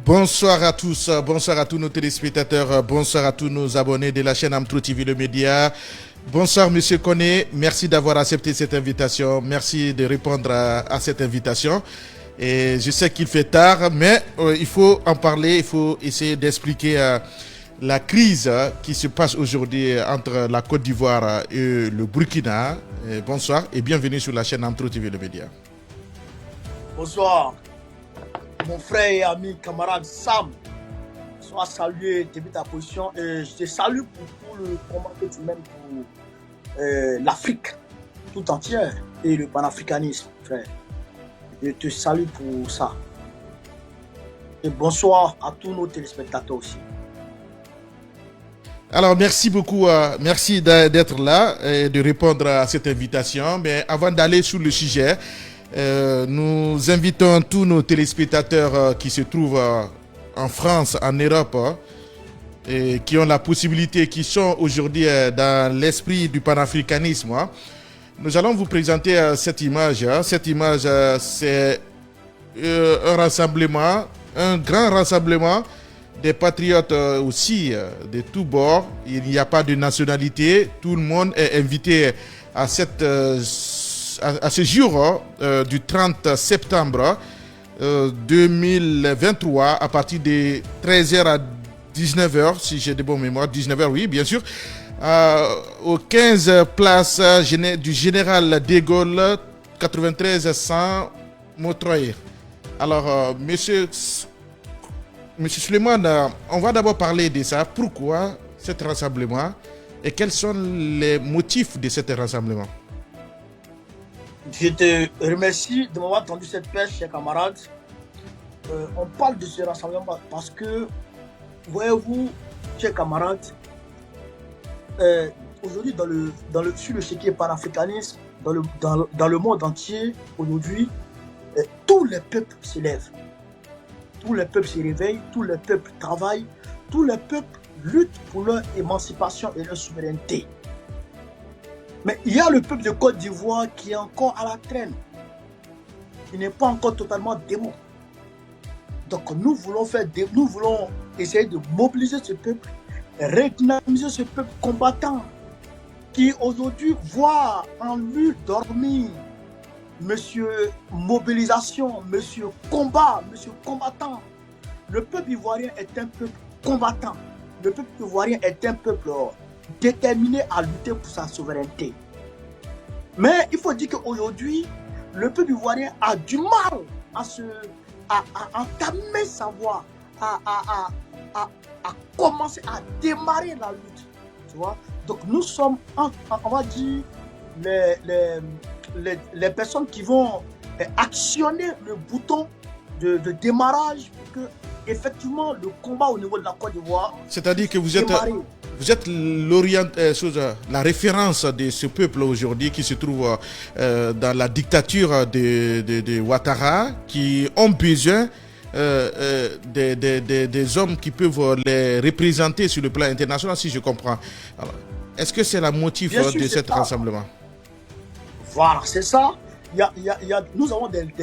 Bonsoir à tous, bonsoir à tous nos téléspectateurs, bonsoir à tous nos abonnés de la chaîne Amtro TV Le Média. Bonsoir Monsieur Koné, merci d'avoir accepté cette invitation, merci de répondre à cette invitation. Et je sais qu'il fait tard, mais il faut en parler, il faut essayer d'expliquer la crise qui se passe aujourd'hui entre la Côte d'Ivoire et le Burkina. Bonsoir et bienvenue sur la chaîne Amtro TV Le Média. Bonsoir, mon frère et ami, camarade Sam. Sois salué depuis ta position et je te salue pour tout le combat que tu mènes pour l'Afrique tout entière et le panafricanisme, frère. Je te salue pour ça. Et bonsoir à tous nos téléspectateurs aussi. Alors, merci beaucoup, merci d'être là et de répondre à cette invitation. Mais avant d'aller sur le sujet, nous invitons tous nos téléspectateurs qui se trouvent en France, en Europe, et qui ont la possibilité, qui sont aujourd'hui dans l'esprit du panafricanisme. Nous allons vous présenter cette image. Cette image, c'est un rassemblement, un grand rassemblement des patriotes aussi de tous bords. Il n'y a pas de nationalité. Tout le monde est invité à ce jour du 30 septembre 2023 à partir de 13h à 19h, si j'ai de bonnes mémoires, 19h, oui, bien sûr, aux 15 places du Général de Gaulle, 93 100 Montreuil. Alors, monsieur Suleiman, on va d'abord parler de ça. Pourquoi cet rassemblement et quels sont les motifs de cet rassemblement? Je te remercie de m'avoir tendu cette pêche, chers camarades. On parle de ce rassemblement parce que, voyez-vous, chers camarades, aujourd'hui, sur le chéquier panafricanisme, dans le monde entier, aujourd'hui, tous les peuples se lèvent. Tous les peuples se réveillent, tous les peuples travaillent, tous les peuples luttent pour leur émancipation et leur souveraineté. Mais il y a le peuple de Côte d'Ivoire qui est encore à la traîne. Il n'est pas encore totalement démon. Donc nous voulons essayer de mobiliser ce peuple, redynamiser ce peuple combattant qui aujourd'hui voit en lui dormir Monsieur Mobilisation, Monsieur Combat, Monsieur Combattant. Le peuple ivoirien est un peuple combattant. Le peuple ivoirien est un peuple déterminé à lutter pour sa souveraineté. Mais il faut dire qu'aujourd'hui, le peuple ivoirien a du mal à entamer sa voie, à commencer à démarrer la lutte. Tu vois? Donc nous sommes, on va dire, les personnes qui vont actionner le bouton de démarrage pour que effectivement le combat au niveau de la Côte d'Ivoire. C'est-à-dire que vous êtes la référence de ce peuple aujourd'hui qui se trouve dans la dictature de Ouattara, qui ont besoin des hommes qui peuvent les représenter sur le plan international, si je comprends. Est-ce que c'est le motif de cet rassemblement? Voilà, c'est ça. Nous avons des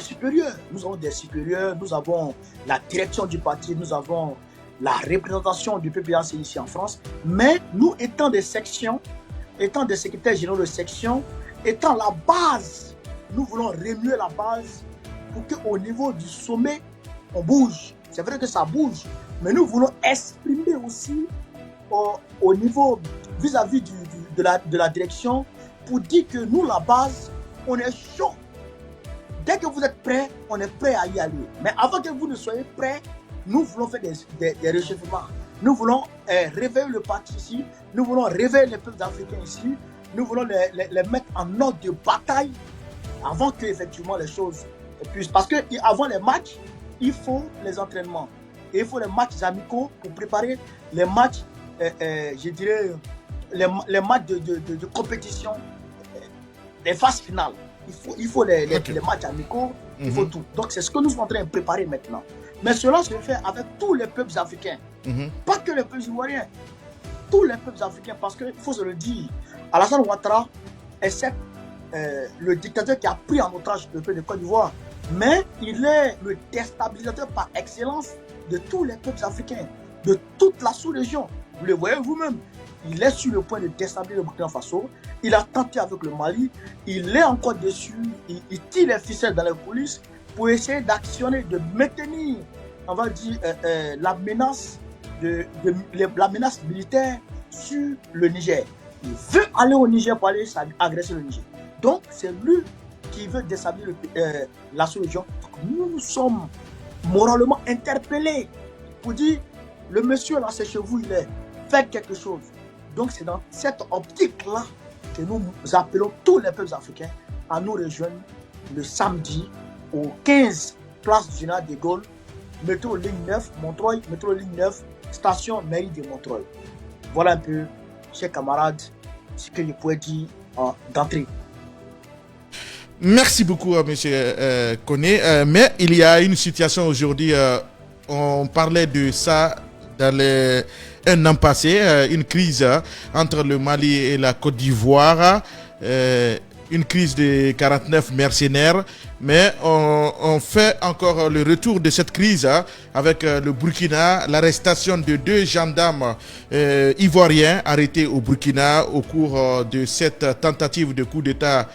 supérieurs. Nous avons des supérieurs. Nous avons la direction du parti. Nous avons la représentation du PPAC ici en France. Mais nous, étant des sections, étant des secrétaires généraux de section, étant la base, nous voulons remuer la base pour qu'au niveau du sommet, on bouge. C'est vrai que ça bouge, mais nous voulons exprimer aussi au niveau vis-à-vis de la direction pour dire que nous, la base, on est chaud. Dès que vous êtes prêts, on est prêt à y aller. Mais avant que vous ne soyez prêts, nous voulons faire des réchauffements. Nous voulons réveiller le parti ici. Nous voulons réveiller les peuples africains ici. Nous voulons les mettre en ordre de bataille avant que effectivement les choses puissent. Parce qu'avant les matchs, il faut les entraînements. Et il faut les matchs amicaux pour préparer les matchs, je dirais, les matchs de compétition, les phases finales. Il faut les matchs amicaux, il faut tout. Donc c'est ce que nous sommes en train de préparer maintenant. Mais cela se fait avec tous les peuples africains. Pas que les peuples ivoiriens. Tous les peuples africains, parce qu'il faut se le dire, Alassane Ouattara, excepte le dictateur qui a pris en otage le peuple de Côte d'Ivoire, Mais il est le déstabilisateur par excellence de tous les peuples africains, de toute la sous-région. Vous le voyez vous-même. Il est sur le point de déstabiliser le Burkina Faso. Il a tenté avec le Mali. Il est encore dessus. Il tire les ficelles dans les coulisses pour essayer d'actionner, de maintenir, on va dire, la menace militaire sur le Niger. Il veut aller au Niger pour aller agresser le Niger. Donc, c'est lui qui veut déstabiliser la sous-région. Nous sommes moralement interpellés pour dire, le monsieur là, c'est chez vous, il est. Faites quelque chose. Donc, c'est dans cette optique-là que nous appelons tous les peuples africains à nous rejoindre le samedi au 15 place du général de Gaulle, métro ligne 9, Montreuil, métro ligne 9, station mairie de Montreuil. Voilà un peu, chers camarades, ce que je pourrais dire d'entrée. Merci beaucoup, M. Koné. Mais il y a une situation aujourd'hui, on parlait de ça dans un an passé, une crise entre le Mali et la Côte d'Ivoire, une crise de 49 mercenaires, mais on fait encore le retour de cette crise avec le Burkina, l'arrestation de 2 gendarmes ivoiriens arrêtés au Burkina au cours de cette tentative de coup d'État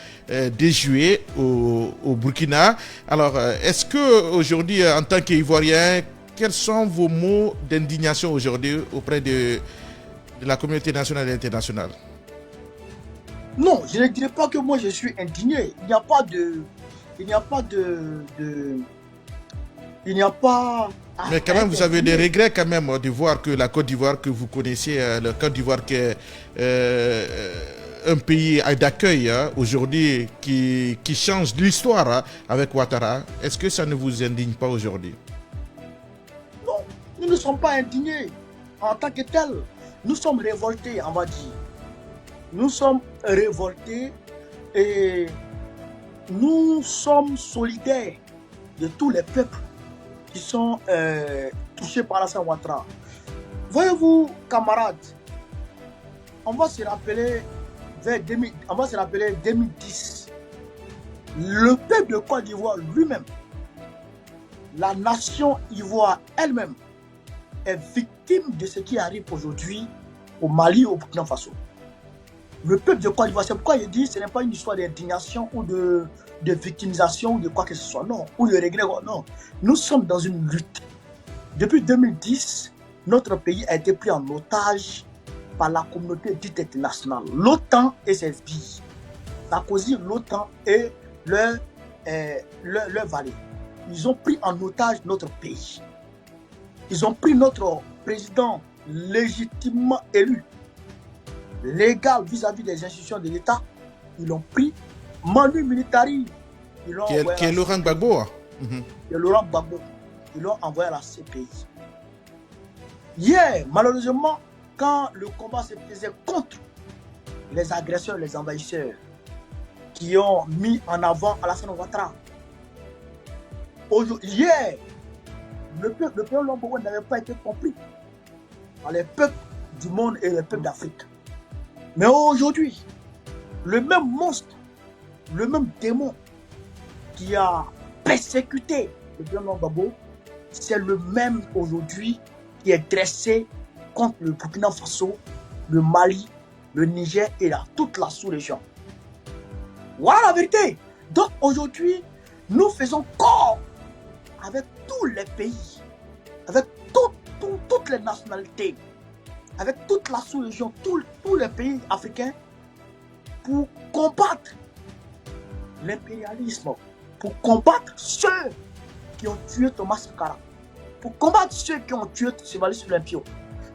déjoué au Burkina. Alors, est-ce que aujourd'hui, en tant qu'Ivoirien, quels sont vos mots d'indignation aujourd'hui auprès de la communauté nationale et internationale? Non, je ne dirais pas que moi je suis indigné. Il n'y a pas de... Mais quand même, vous avez des regrets quand même de voir que la Côte d'Ivoire que vous connaissez, la Côte d'Ivoire qui est un pays d'accueil aujourd'hui qui change l'histoire avec Ouattara. Est-ce que ça ne vous indigne pas aujourd'hui? Non, nous ne sommes pas indignés en tant que tel. Nous sommes révoltés, on va dire. Nous sommes révoltés et nous sommes solidaires de tous les peuples qui sont touchés par Alassane Ouattara. Voyez-vous, camarades, on va se rappeler 2010. Le peuple de Côte d'Ivoire lui-même, la nation ivoire elle-même, est victime de ce qui arrive aujourd'hui au Mali et au Burkina Faso. Le peuple de Côte d'Ivoire, c'est pourquoi je dis que ce n'est pas une histoire d'indignation ou de victimisation ou de quoi que ce soit, non, ou de regret, non. Nous sommes dans une lutte. Depuis 2010, notre pays a été pris en otage par la communauté dite internationale, l'OTAN et ses billes. Sarkozy, l'OTAN et leur valet. Ils ont pris en otage notre pays. Ils ont pris notre président légitimement élu, légal vis-à-vis des institutions de l'État. Ils l'ont pris, Manu Militari. Qui est Laurent Gbagbo. Laurent Gbagbo. Ils l'ont envoyé à la CPI. Hier, malheureusement, quand le combat se faisait contre les agresseurs, les envahisseurs, qui ont mis en avant Alassane Ouattara, hier, le peuple lombois n'avait pas été compris par les peuples du monde et les peuples d'Afrique. Mais aujourd'hui, le même monstre, le même démon qui a persécuté le peuple lombois, c'est le même aujourd'hui qui est dressé contre le Burkina Faso, le Mali, le Niger et toute la sous-région. Voilà la vérité. Donc aujourd'hui, nous faisons corps avec tous les pays, avec toutes les nationalités, avec toute la sous-région, tous les pays africains, pour combattre l'impérialisme, pour combattre ceux qui ont tué Thomas Sankara, pour combattre ceux qui ont tué Sébastien Olympio,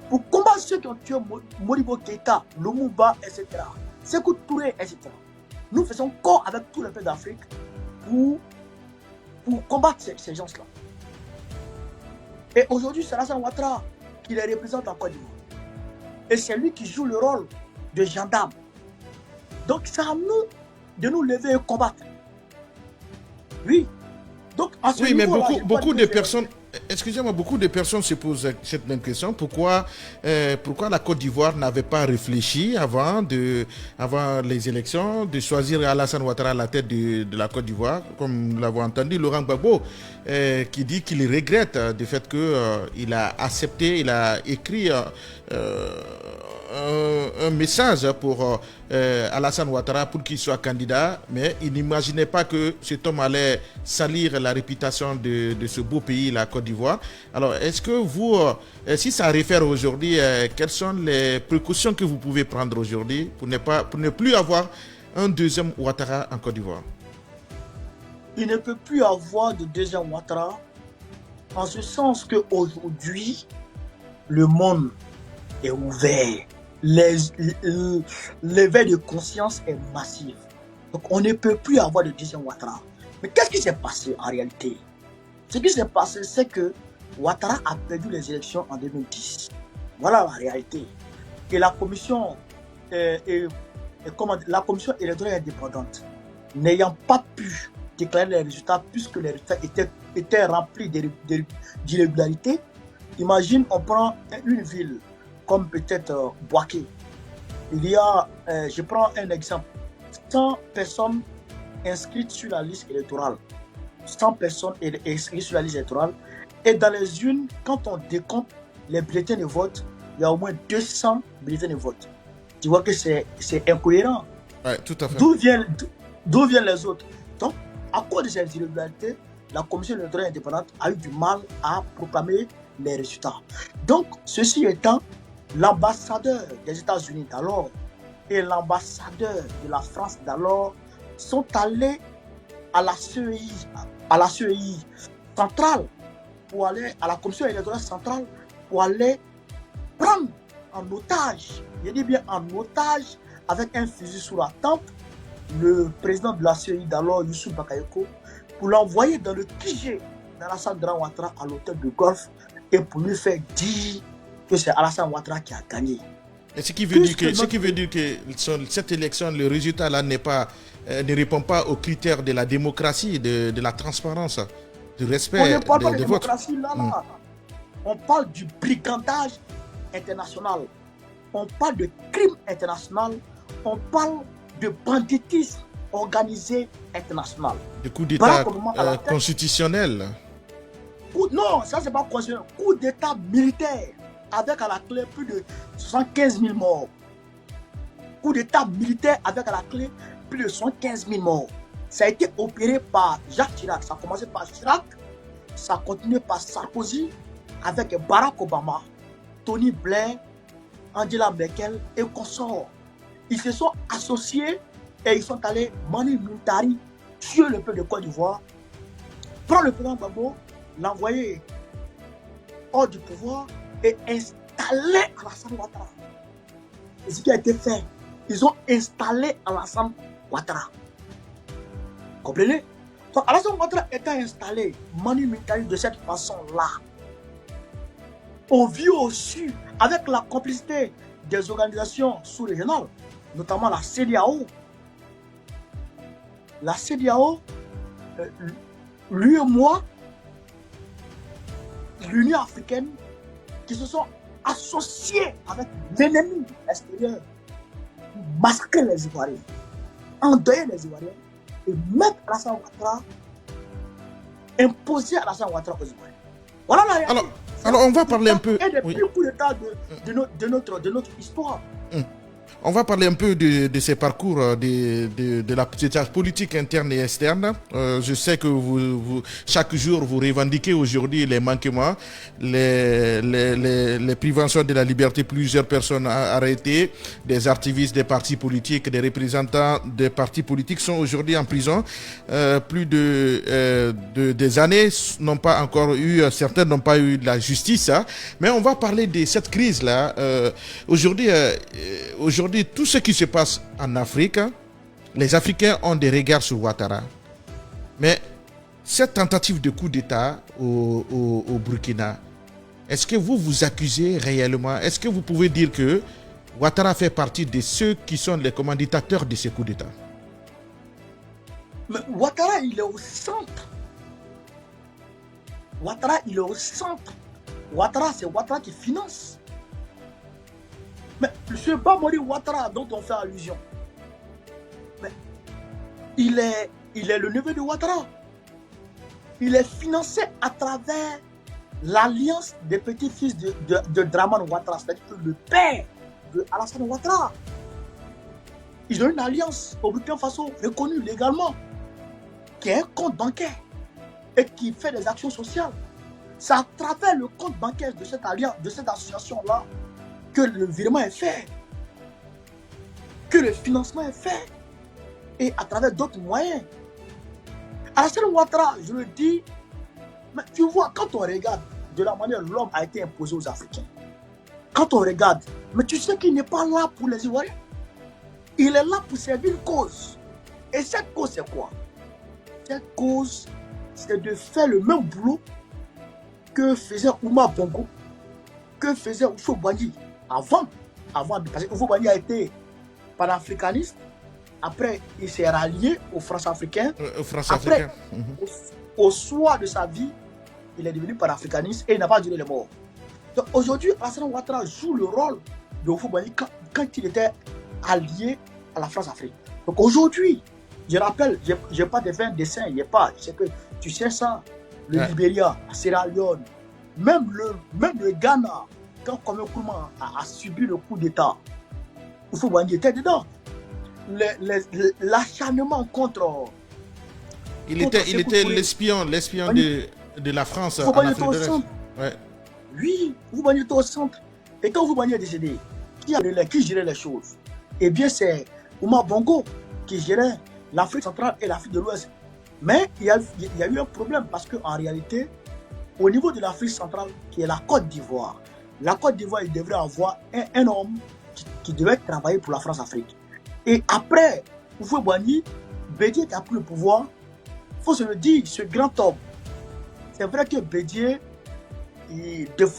pour combattre ceux qui ont tué Modibo Keïta, Lumumba, etc., Sékou Touré, etc. Nous faisons corps avec tous les pays d'Afrique pour combattre ces gens-là. Et aujourd'hui, c'est Alassane Ouattara qui les représente en Côte d'Ivoire. Et c'est lui qui joue le rôle de gendarme. Donc c'est à nous de nous lever et combattre. Oui. Donc, à ce oui, mais niveau-là, beaucoup de personnes... Excusez-moi, beaucoup de personnes se posent cette même question. Pourquoi la Côte d'Ivoire n'avait pas réfléchi avant les élections de choisir Alassane Ouattara à la tête de la Côte d'Ivoire, comme nous l'avons entendu, Laurent Gbagbo, qui dit qu'il regrette du fait qu'il a accepté, il a écrit un message pour Alassane Ouattara pour qu'il soit candidat, mais il n'imaginait pas que cet homme allait salir la réputation de ce beau pays, la Côte d'Ivoire. Alors, est-ce que vous, si ça réfère aujourd'hui, quelles sont les précautions que vous pouvez prendre aujourd'hui pour ne plus avoir un deuxième Ouattara en Côte d'Ivoire? Il ne peut plus avoir de deuxième Ouattara, en ce sens qu'aujourd'hui, le monde est ouvert. L'éveil de conscience est massif. Donc on ne peut plus avoir de deuxième Ouattara. Mais qu'est-ce qui s'est passé en réalité? Ce qui s'est passé, c'est que Ouattara a perdu les élections en 2010. Voilà la réalité. Et la commission, la commission électorale indépendante, n'ayant pas pu déclarer les résultats, puisque les résultats étaient remplis d'irrégularités, imagine, on prend une ville comme peut-être Bouaké. Il y a, je prends un exemple, 100 personnes inscrites sur la liste électorale. 100 personnes inscrites sur la liste électorale. Et dans les urnes, quand on décompte les bulletins de vote, il y a au moins 200 bulletins de vote. Tu vois que c'est incohérent. Ouais, tout à fait. D'où viennent les autres? Donc, à cause de ces irrégularités, la commission électorale indépendante a eu du mal à proclamer les résultats. Donc, ceci étant, l'ambassadeur des États-Unis d'alors et l'ambassadeur de la France d'alors sont allés à la CEI centrale, pour aller à la commission électorale centrale, pour aller prendre en otage, je dis bien en otage, avec un fusil sous la tempe, le président de la CEI d'alors, Youssou Bakayoko, pour l'envoyer dans le QG d'Alassane Ouattara à l'hôtel de golf et pour lui faire dire que c'est Alassane Ouattara qui a gagné. Et ce qui veut dire que cette élection, le résultat là ne répond pas aux critères de la démocratie, de la transparence, du respect. On ne parle pas de démocratie là. On parle du brigandage international. On parle de crime international. On parle de banditisme organisé international. De coup d'État constitutionnel. Non, ça c'est pas constitutionnel. Coup d'État militaire avec à la clé plus de 75 000 morts. Coup d'État militaire avec à la clé plus de 75 000 morts. Ça a été opéré par Jacques Chirac. Ça a commencé par Chirac, ça a continué par Sarkozy, avec Barack Obama, Tony Blair, Angela Merkel et consorts. Ils se sont associés et ils sont allés Mani Moutari tuer le peuple de Côte d'Ivoire, prendre le président Gbagbo, l'envoyer hors du pouvoir et installer Alassane Ouattara. Et ce qui a été fait, ils ont installé Alassane Ouattara. Comprenez? Donc Alassane Ouattara étant installé, Mani Moutari de cette façon-là, on vit aussi avec la complicité des organisations sous-régionales, notamment la CEDEAO. La CEDEAO, l'UEMOA, l'Union africaine, qui se sont associés avec l'ennemi extérieur pour massacrer les Ivoiriens, endeuiller les Ivoiriens et mettre Alassane Ouattara, imposer Alassane Ouattara aux Ivoiriens. Voilà la réalité. Alors on va parler un peu. Et des pires coups d'État de notre histoire. On va parler un peu de ces parcours de la politique interne et externe. Je sais que chaque jour, vous revendiquez aujourd'hui les manquements, les privations de la liberté. Plusieurs personnes arrêtées, des activistes des partis politiques, des représentants des partis politiques sont aujourd'hui en prison. Plus des années n'ont pas encore eu, certains n'ont pas eu de la justice. Hein. Mais on va parler de cette crise-là. Aujourd'hui, tout ce qui se passe en Afrique, les Africains ont des regards sur Ouattara. Mais cette tentative de coup d'État au Burkina, est-ce que vous accusez réellement? Est-ce que vous pouvez dire que Ouattara fait partie de ceux qui sont les commanditateurs de ces coups d'État? Mais Ouattara, il est au centre. Ouattara, il est au centre. Ouattara, c'est Ouattara qui finance. Mais M. Bamori Ouattara, dont on fait allusion, mais il est le neveu de Ouattara. Il est financé à travers l'alliance des petits-fils de Draman Ouattara, c'est-à-dire le père de Alassane Ouattara. Ils ont une alliance au Burkina Faso reconnue légalement, qui a un compte bancaire et qui fait des actions sociales. C'est à travers le compte bancaire de cette alliance, de cette association-là, que le virement est fait, que le financement est fait, et à travers d'autres moyens. Alassane Ouattara, je le dis, mais tu vois, quand on regarde de la manière dont l'homme a été imposé aux Africains, quand on regarde, mais tu sais qu'il n'est pas là pour les Ivoiriens. Il est là pour servir une cause. Et cette cause, c'est quoi? Cette cause, c'est de faire le même boulot que faisait Oumar Bongo, que faisait Houphouët-Boigny avant, parce que Houphouët-Boigny a été panafricaniste. Après, il s'est rallié aux France-Africains. Après, au soir de sa vie, il est devenu panafricaniste et il n'a pas duré les morts. Donc aujourd'hui, Alassane Ouattara joue le rôle de Houphouët-Boigny quand il était allié à la France-Afrique. Donc aujourd'hui, je rappelle, je n'ai pas de 20 dessins, il n'y a pas. Je sais que tu sais ça, le Libéria, la Sierra Leone, même le Ghana, quand Kwame Nkrumah a subi le coup d'État, Houphouët-Boigny était dedans. L'acharnement contre. Il était l'espion de la France en Afrique de l'Est. Ouais. Oui, Houphouët-Boigny était au centre. Et quand Houphouët-Boigny est décédé, qui gérait les choses? Eh bien, c'est Oumar Bongo qui gérait l'Afrique centrale et l'Afrique de l'Ouest. Mais il y a eu un problème parce qu'en réalité, au niveau de l'Afrique centrale, qui est la Côte d'Ivoire, il devrait avoir un homme qui devait travailler pour la France-Afrique. Et après Houphouët-Boigny, Bédié qui a pris le pouvoir, il faut se le dire, ce grand homme, c'est vrai que Bédié,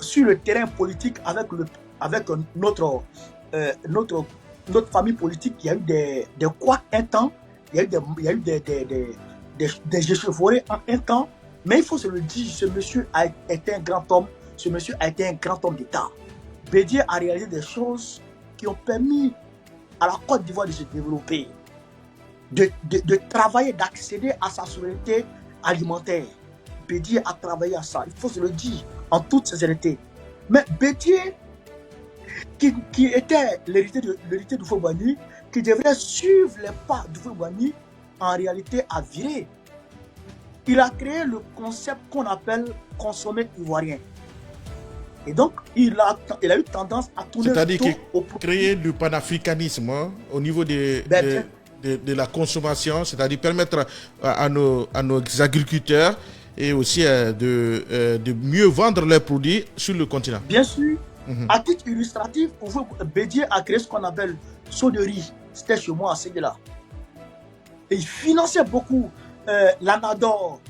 sur le terrain politique avec notre famille politique, il y a eu des couacs un temps, il y a eu des échevelés en un temps, mais il faut se le dire, ce monsieur a été un grand homme, ce monsieur a été un grand homme d'État. Bédié a réalisé des choses qui ont permis à la Côte d'Ivoire de se développer, de travailler, d'accéder à sa souveraineté alimentaire. Bédié a travaillé à ça, il faut se le dire en toute sincérité. Mais Bédié, qui était l'héritier de Houphouët-Boigny, qui devrait suivre les pas de Houphouët-Boigny, en réalité a viré. Il a créé le concept qu'on appelle consommer ivoirien. Et donc, il a eu tendance à tourner c'est-à-dire créer du panafricanisme au niveau de la consommation, c'est-à-dire permettre à nos agriculteurs et aussi de mieux vendre leurs produits sur le continent. Bien sûr. À titre illustratif, Bédié a créé ce qu'on appelle Soderie. C'était chez moi à Séguéla. Et il finançait beaucoup l'Anador,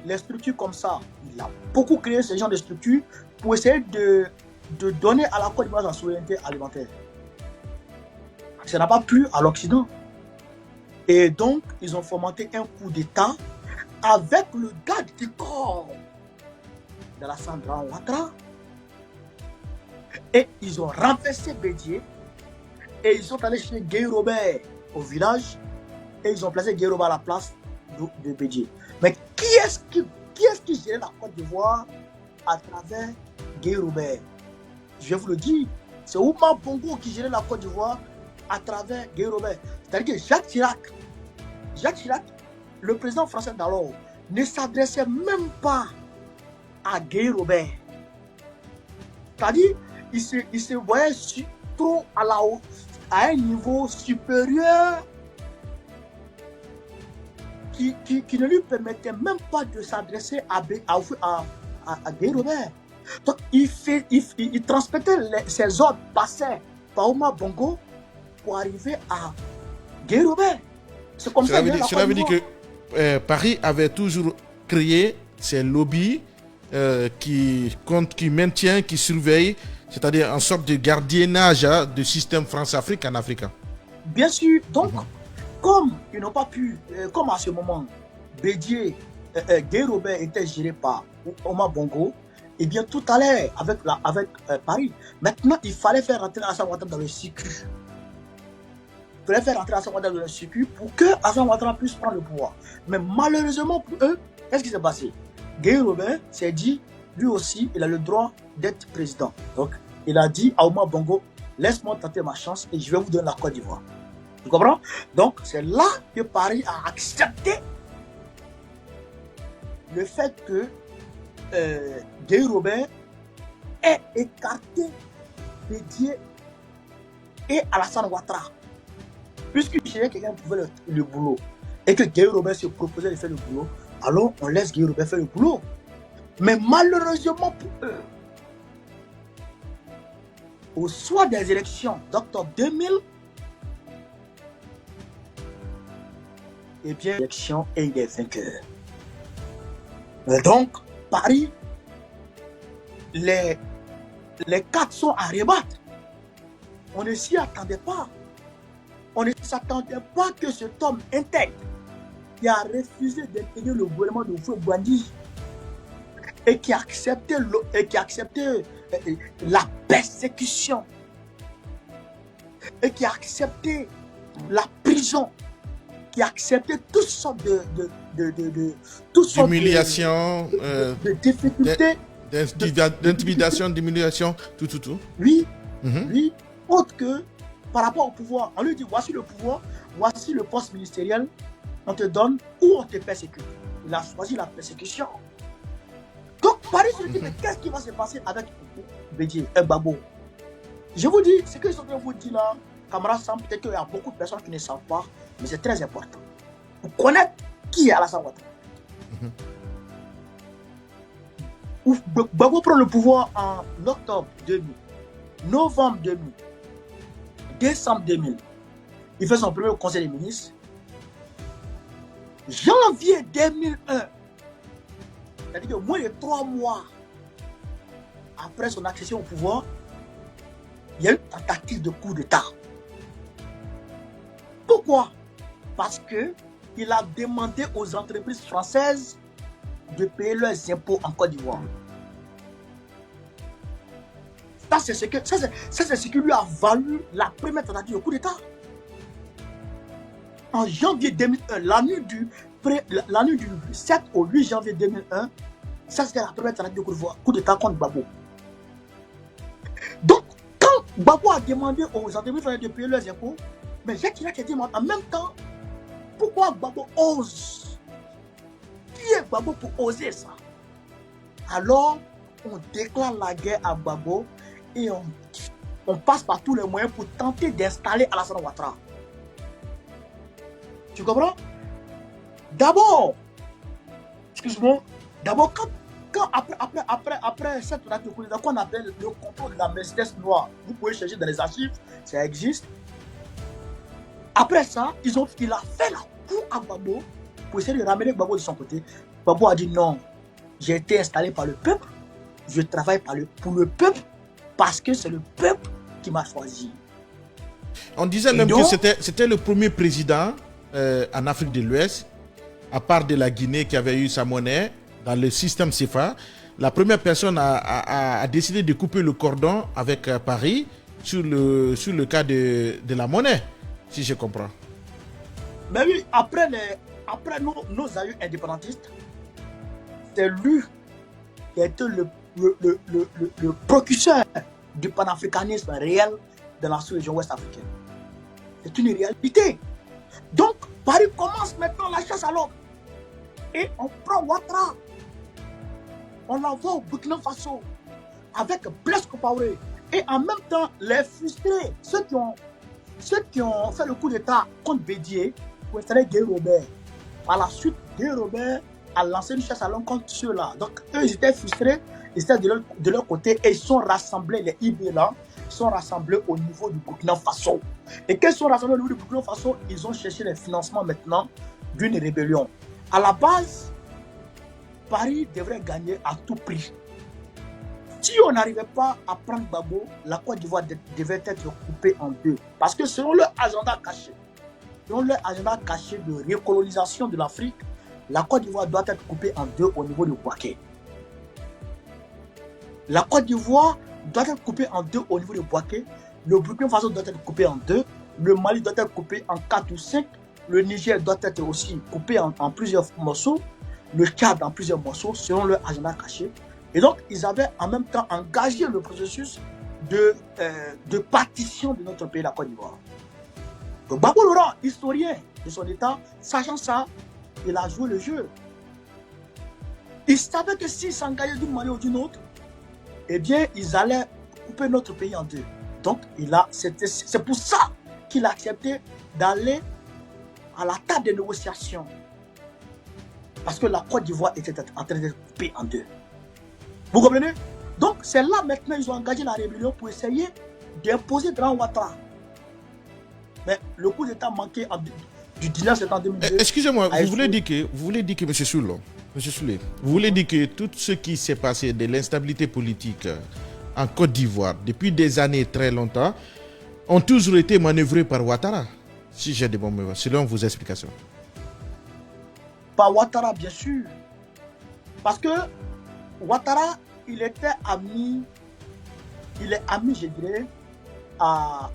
les structures comme ça. Il a beaucoup créé ce genre de structures pour essayer de donner à la Côte d'Ivoire sa souveraineté alimentaire. Ça n'a pas plu à l'Occident. Et donc, ils ont fomenté un coup d'État avec le garde du corps d'Alassane Ouattara. Et ils ont renversé Bédié. Et ils sont allés chez Guy Robert au village. Et ils ont placé Guy Robert à la place de Bédié. Mais qui est-ce qui gérait la Côte d'Ivoire à travers Guy Robert? Je vais vous le dire, c'est Oumar Bongo qui gérait la Côte d'Ivoire à travers Guy Robert. C'est-à-dire que Jacques Chirac, le président français d'alors, ne s'adressait même pas à Guy Robert. C'est-à-dire, il se voyait trop à un niveau supérieur qui ne lui permettait même pas de s'adresser à Guy Robert. Donc, il transmettait ses ordres passaient par Oumar Bongo pour arriver à Guy Robert. C'est comme ça. Cela veut dire que Paris avait toujours créé ces lobbies qui maintient, qui surveille, c'est-à-dire en sorte de gardiennage du système France-Afrique en Afrique. Bien sûr. Donc, comme ils n'ont pas pu, comme à ce moment, Bédié Guy Robert était géré par Omar Bongo, et bien tout allait avec Paris. Maintenant, il fallait faire rentrer Alassane Ouattara dans le circuit. Il fallait faire rentrer Alassane Ouattara dans le circuit pour que Alassane Ouattara puisse prendre le pouvoir. Mais malheureusement pour eux, qu'est-ce qui s'est passé? Guy Robert s'est dit, lui aussi, il a le droit d'être président. Donc, il a dit à Omar Bongo, laisse-moi tenter ma chance et je vais vous donner la Côte d'Ivoire. Tu comprends? Donc, c'est là que Paris a accepté le fait que Guy Robert ait écarté Bédié et Alassane Ouattara. Puisque quelqu'un pouvait le boulot et que Guy Robert se proposait de faire le boulot, alors on laisse Guy Robert faire le boulot. Mais malheureusement pour eux, au soir des élections d'octobre 2000, et bien, l'élection et il est vainqueur. Donc, Paris, les cartes sont à rebattre. On ne s'y attendait pas. On ne s'attendait pas que cet homme intègre qui a refusé d'intégrer le gouvernement de Houphouët-Boigny et qui a accepté la persécution et qui a accepté la prison, qui a accepté toutes sortes d'humiliation, de difficultés, d'intimidation, d'humiliation, tout. Oui, oui, autre que par rapport au pouvoir. On lui dit, voici le pouvoir, voici le poste ministériel, on te donne ou on te persécute. Il a choisi la persécution. Donc, Paris se dit, mais qu'est-ce qui va se passer avec Bédié, Gbagbo? Je vous dis, ce que je suis en train de vous dire là, camarades, peut-être qu'il y a beaucoup de personnes qui ne savent pas, mais c'est très important. Pour connaître qui est Alassane Ouattara. Gbagbo prend le pouvoir en octobre 2000, novembre 2000, décembre 2000. Il fait son premier conseil des ministres. Janvier 2001, c'est-à-dire que moins de 3 mois après son accession au pouvoir, il y a eu une tentative de coup d'État. Pourquoi? Parce qu'il a demandé aux entreprises françaises de payer leurs impôts en Côte d'Ivoire. Ça, c'est ce qui lui a valu la première tentative de coup d'État. En janvier 2001, la nuit du 7 au 8 janvier 2001, ça c'était la première tentative de coup d'État contre Gbagbo. Donc, quand Gbagbo a demandé aux entreprises françaises de payer leurs impôts, mais Jacques Chirac a dit en même temps, pourquoi Gbagbo ose? Qui est Gbagbo pour oser ça? Alors, on déclare la guerre à Gbagbo et on passe par tous les moyens pour tenter d'installer Alassane Ouattara. Tu comprends? D'abord, excuse-moi, d'abord, après cette tentative qu'on appelle le contrôle de la Mercedes noire, vous pouvez chercher dans les archives, ça existe. Après ça, il a fait la cour à Gbagbo pour essayer de ramener Gbagbo de son côté. Gbagbo a dit non, j'ai été installé par le peuple, je travaille pour le peuple parce que c'est le peuple qui m'a choisi. On disait même que c'était le premier président en Afrique de l'Ouest, à part de la Guinée qui avait eu sa monnaie dans le système CFA. La première personne a décidé de couper le cordon avec Paris sur le cas de la monnaie, si je comprends. Mais oui, après nos aïeux indépendantistes, c'est lui qui a été le précurseur du panafricanisme réel dans la sous-région ouest africaine. C'est une réalité. Donc, Paris commence maintenant la chasse à l'homme. Et on prend Ouattara. On l'envoie au Burkina Faso avec Blaise Compaoré. Et en même temps, les frustrés, ceux qui ont fait le coup d'État contre Bédié pour installer Guy Robert. Par la suite, Guy Robert a lancé une chasse à l'homme contre ceux-là. Donc, eux, ils étaient frustrés, ils étaient de leur côté et ils sont rassemblés, les IB là, sont rassemblés au niveau du Burkina Faso. Et quand ils sont rassemblés au niveau du Burkina Faso, ils ont cherché les financements maintenant d'une rébellion. À la base, Paris devrait gagner à tout prix. Si on n'arrivait pas à prendre Gbagbo, la Côte d'Ivoire devait être coupée en deux. Parce que selon leur agenda caché de recolonisation de l'Afrique, la Côte d'Ivoire doit être coupée en deux au niveau de Bouaké. La Côte d'Ivoire doit être coupée en deux au niveau de Bouaké. Le Burkina Faso doit être coupé en deux. Le Mali doit être coupé en 4 ou 5. Le Niger doit être aussi coupé en plusieurs morceaux. Le Tchad en plusieurs morceaux selon leur agenda caché. Et donc, ils avaient en même temps engagé le processus de partition de notre pays, la Côte d'Ivoire. Donc, Gbagbo Laurent, historien de son État, sachant ça, il a joué le jeu. Il savait que s'il s'engageait d'une manière ou d'une autre, eh bien, ils allaient couper notre pays en deux. Donc, c'est pour ça qu'il a accepté d'aller à la table des négociations. Parce que la Côte d'Ivoire était en train d'être coupée en deux. Vous comprenez? Donc, c'est là maintenant qu'ils ont engagé la rébellion pour essayer d'imposer Grand Ouattara. Mais le coup d'État manqué du 19 septembre 2002. Excusez-moi, vous voulez dire que M. Soulé, vous voulez dire que tout ce qui s'est passé de l'instabilité politique en Côte d'Ivoire depuis des années très longtemps ont toujours été manœuvrés par Ouattara, si j'ai des bons mots, selon vos explications. Par Ouattara, bien sûr. Parce que Ouattara, il est ami, je dirais, à...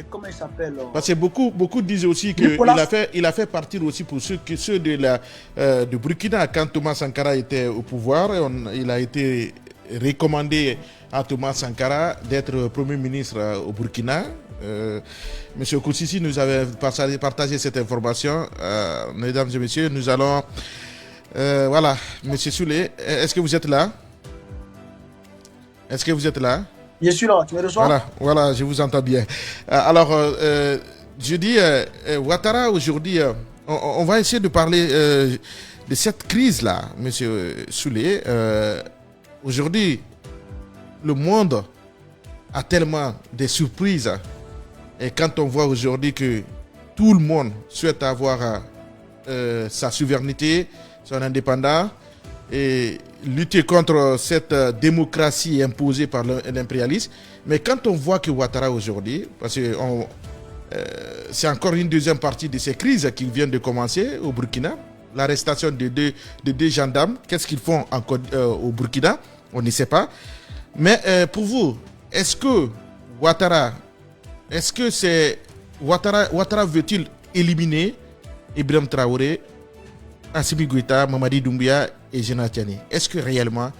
comment il s'appelle? Parce que beaucoup disent aussi qu'il a fait partir aussi pour ceux de Burkina. Quand Thomas Sankara était au pouvoir, il a été recommandé à Thomas Sankara d'être Premier ministre au Burkina. Monsieur Koussissi nous avait partagé cette information. Mesdames et messieurs, nous allons... voilà, Monsieur Soulé, est-ce que vous êtes là? Est-ce que vous êtes là? Je suis là, tu me reçois? Voilà, je vous entends bien. Alors, je dis, Ouattara, aujourd'hui, on va essayer de parler de cette crise-là, Monsieur Soulé. Aujourd'hui, le monde a tellement de surprises. Et quand on voit aujourd'hui que tout le monde souhaite avoir sa souveraineté, son indépendance, et lutter contre cette démocratie imposée par l'impérialisme. Mais quand on voit que Ouattara aujourd'hui, parce que c'est encore une deuxième partie de ces crises qui viennent de commencer au Burkina, l'arrestation de deux gendarmes, qu'est-ce qu'ils font au Burkina? On ne sait pas. Mais pour vous, est-ce que Ouattara veut-il éliminer Ibrahim Traoré, Assimi Goïta, Mamadi Doumbouya et Général Tiani? Est-ce que réellement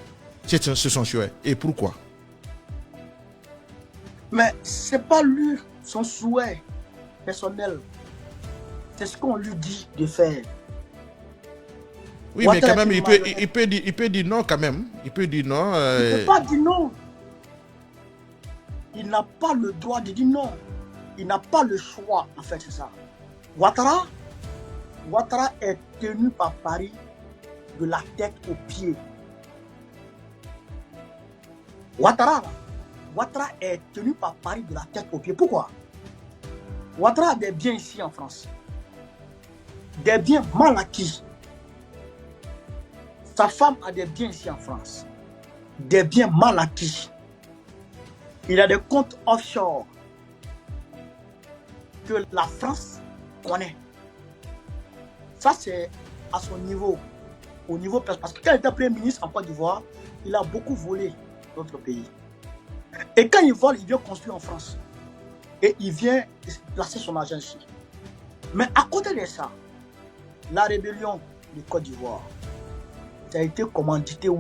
c'est son souhait? Et pourquoi? Mais c'est pas lui, son souhait personnel. C'est ce qu'on lui dit de faire. Oui, Ouattara, mais quand même, il peut dire non quand même. Il peut dire non. Il ne peut pas dire non. Il n'a pas le droit de dire non. Il n'a pas le choix, en fait, c'est ça. Ouattara est tenu par Paris de la tête aux pieds. Ouattara est tenu par Paris de la tête aux pieds. Pourquoi? Ouattara a des biens ici en France. Des biens mal acquis. Sa femme a des biens ici en France. Des biens mal acquis. Il a des comptes offshore que la France connaît. Ça, c'est à son niveau. Au niveau parce que quand il était Premier ministre en Côte d'Ivoire, il a beaucoup volé notre pays. Et quand il vole, il vient construire en France. Et il vient placer son argent ici. Mais à côté de ça, la rébellion de Côte d'Ivoire, ça a été commandité où?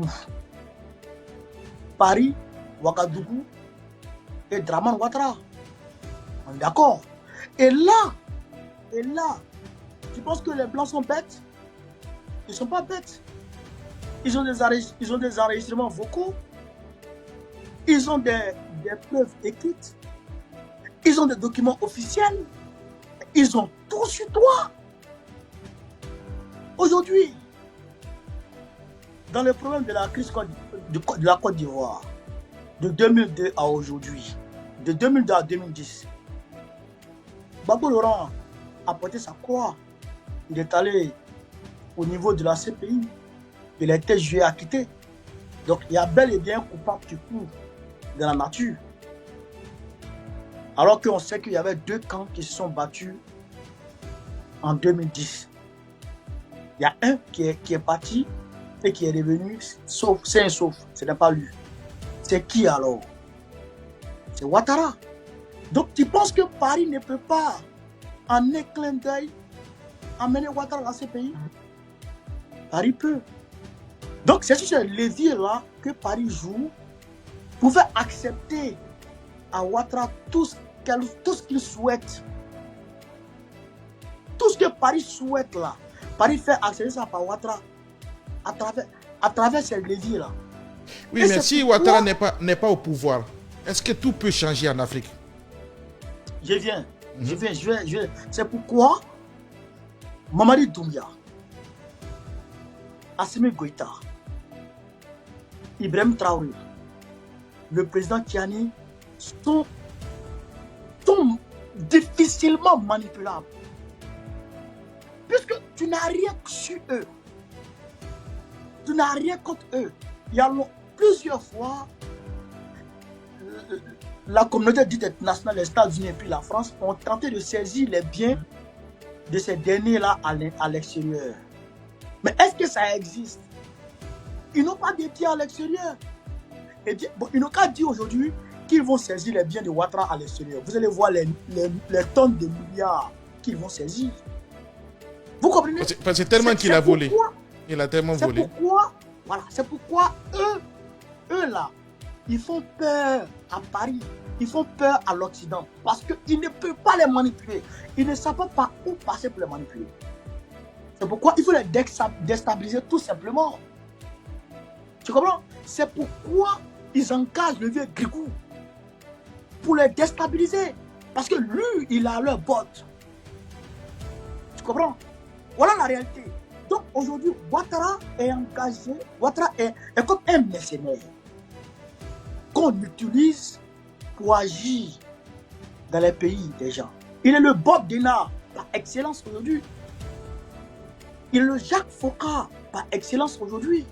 Paris, Ouagadougou et Draman Ouattara. On est d'accord? Et là, tu penses que les Blancs sont bêtes? Ils ne sont pas bêtes. Ils ont des enregistrements vocaux. Ils ont des preuves écrites. Ils ont des documents officiels. Ils ont tout sur toi. Aujourd'hui, dans le problème de la crise de la Côte d'Ivoire, de 2002 à aujourd'hui, de 2002 à 2010, Gbagbo Laurent a porté sa croix. Il est allé au niveau de la CPI. Il a été jugé acquitté. Donc il y a bel et bien un coupable qui court dans la nature. Alors qu'on sait qu'il y avait deux camps qui se sont battus en 2010. Il y a un qui est parti et qui est revenu sauf, c'est un sauf. Ce n'est pas lui. C'est qui alors? C'est Ouattara. Donc tu penses que Paris ne peut pas, en un clin d'œil, amener Ouattara dans ce pays? Paris peut. Donc c'est sur ce levier-là que Paris joue pour faire accepter à Ouattara tout ce qu'il souhaite. Tout ce que Paris souhaite là, Paris fait accepter ça par Ouattara à travers ces leviers-là. Oui, mais si Ouattara n'est pas au pouvoir, est-ce que tout peut changer en Afrique? Je viens. C'est pourquoi Mamadi Doumbia, Assimi Goïta, Ibrahim Traoré, le président Tiani sont difficilement manipulables. Puisque tu n'as rien sur eux. Tu n'as rien contre eux. Il y a plusieurs fois, la communauté dite internationale, les États-Unis et puis la France ont tenté de saisir les biens de ces derniers-là à l'extérieur. Mais est-ce que ça existe? Ils n'ont pas de biens à l'extérieur. Et bien, bon, ils n'ont qu'à dire aujourd'hui qu'ils vont saisir les biens de Ouattara à l'extérieur. Vous allez voir les tonnes de milliards qu'ils vont saisir. Vous comprenez? Parce que c'est tellement qu'il a volé. Il a tellement volé. C'est pourquoi eux là, ils font peur à Paris. Ils font peur à l'Occident. Parce qu'ils ne peuvent pas les manipuler. Ils ne savent pas où passer pour les manipuler. C'est pourquoi il faut les déstabiliser tout simplement. Tu comprends? C'est pourquoi ils engagent le vieux Grigou pour les déstabiliser. Parce que lui, il a leur botte. Tu comprends? Voilà la réalité. Donc aujourd'hui, Ouattara est engagé, Ouattara est comme un mercenaire qu'on utilise pour agir dans les pays des gens. Il est le Bob Denard par excellence aujourd'hui. Il est le Jacques Faucard par excellence aujourd'hui.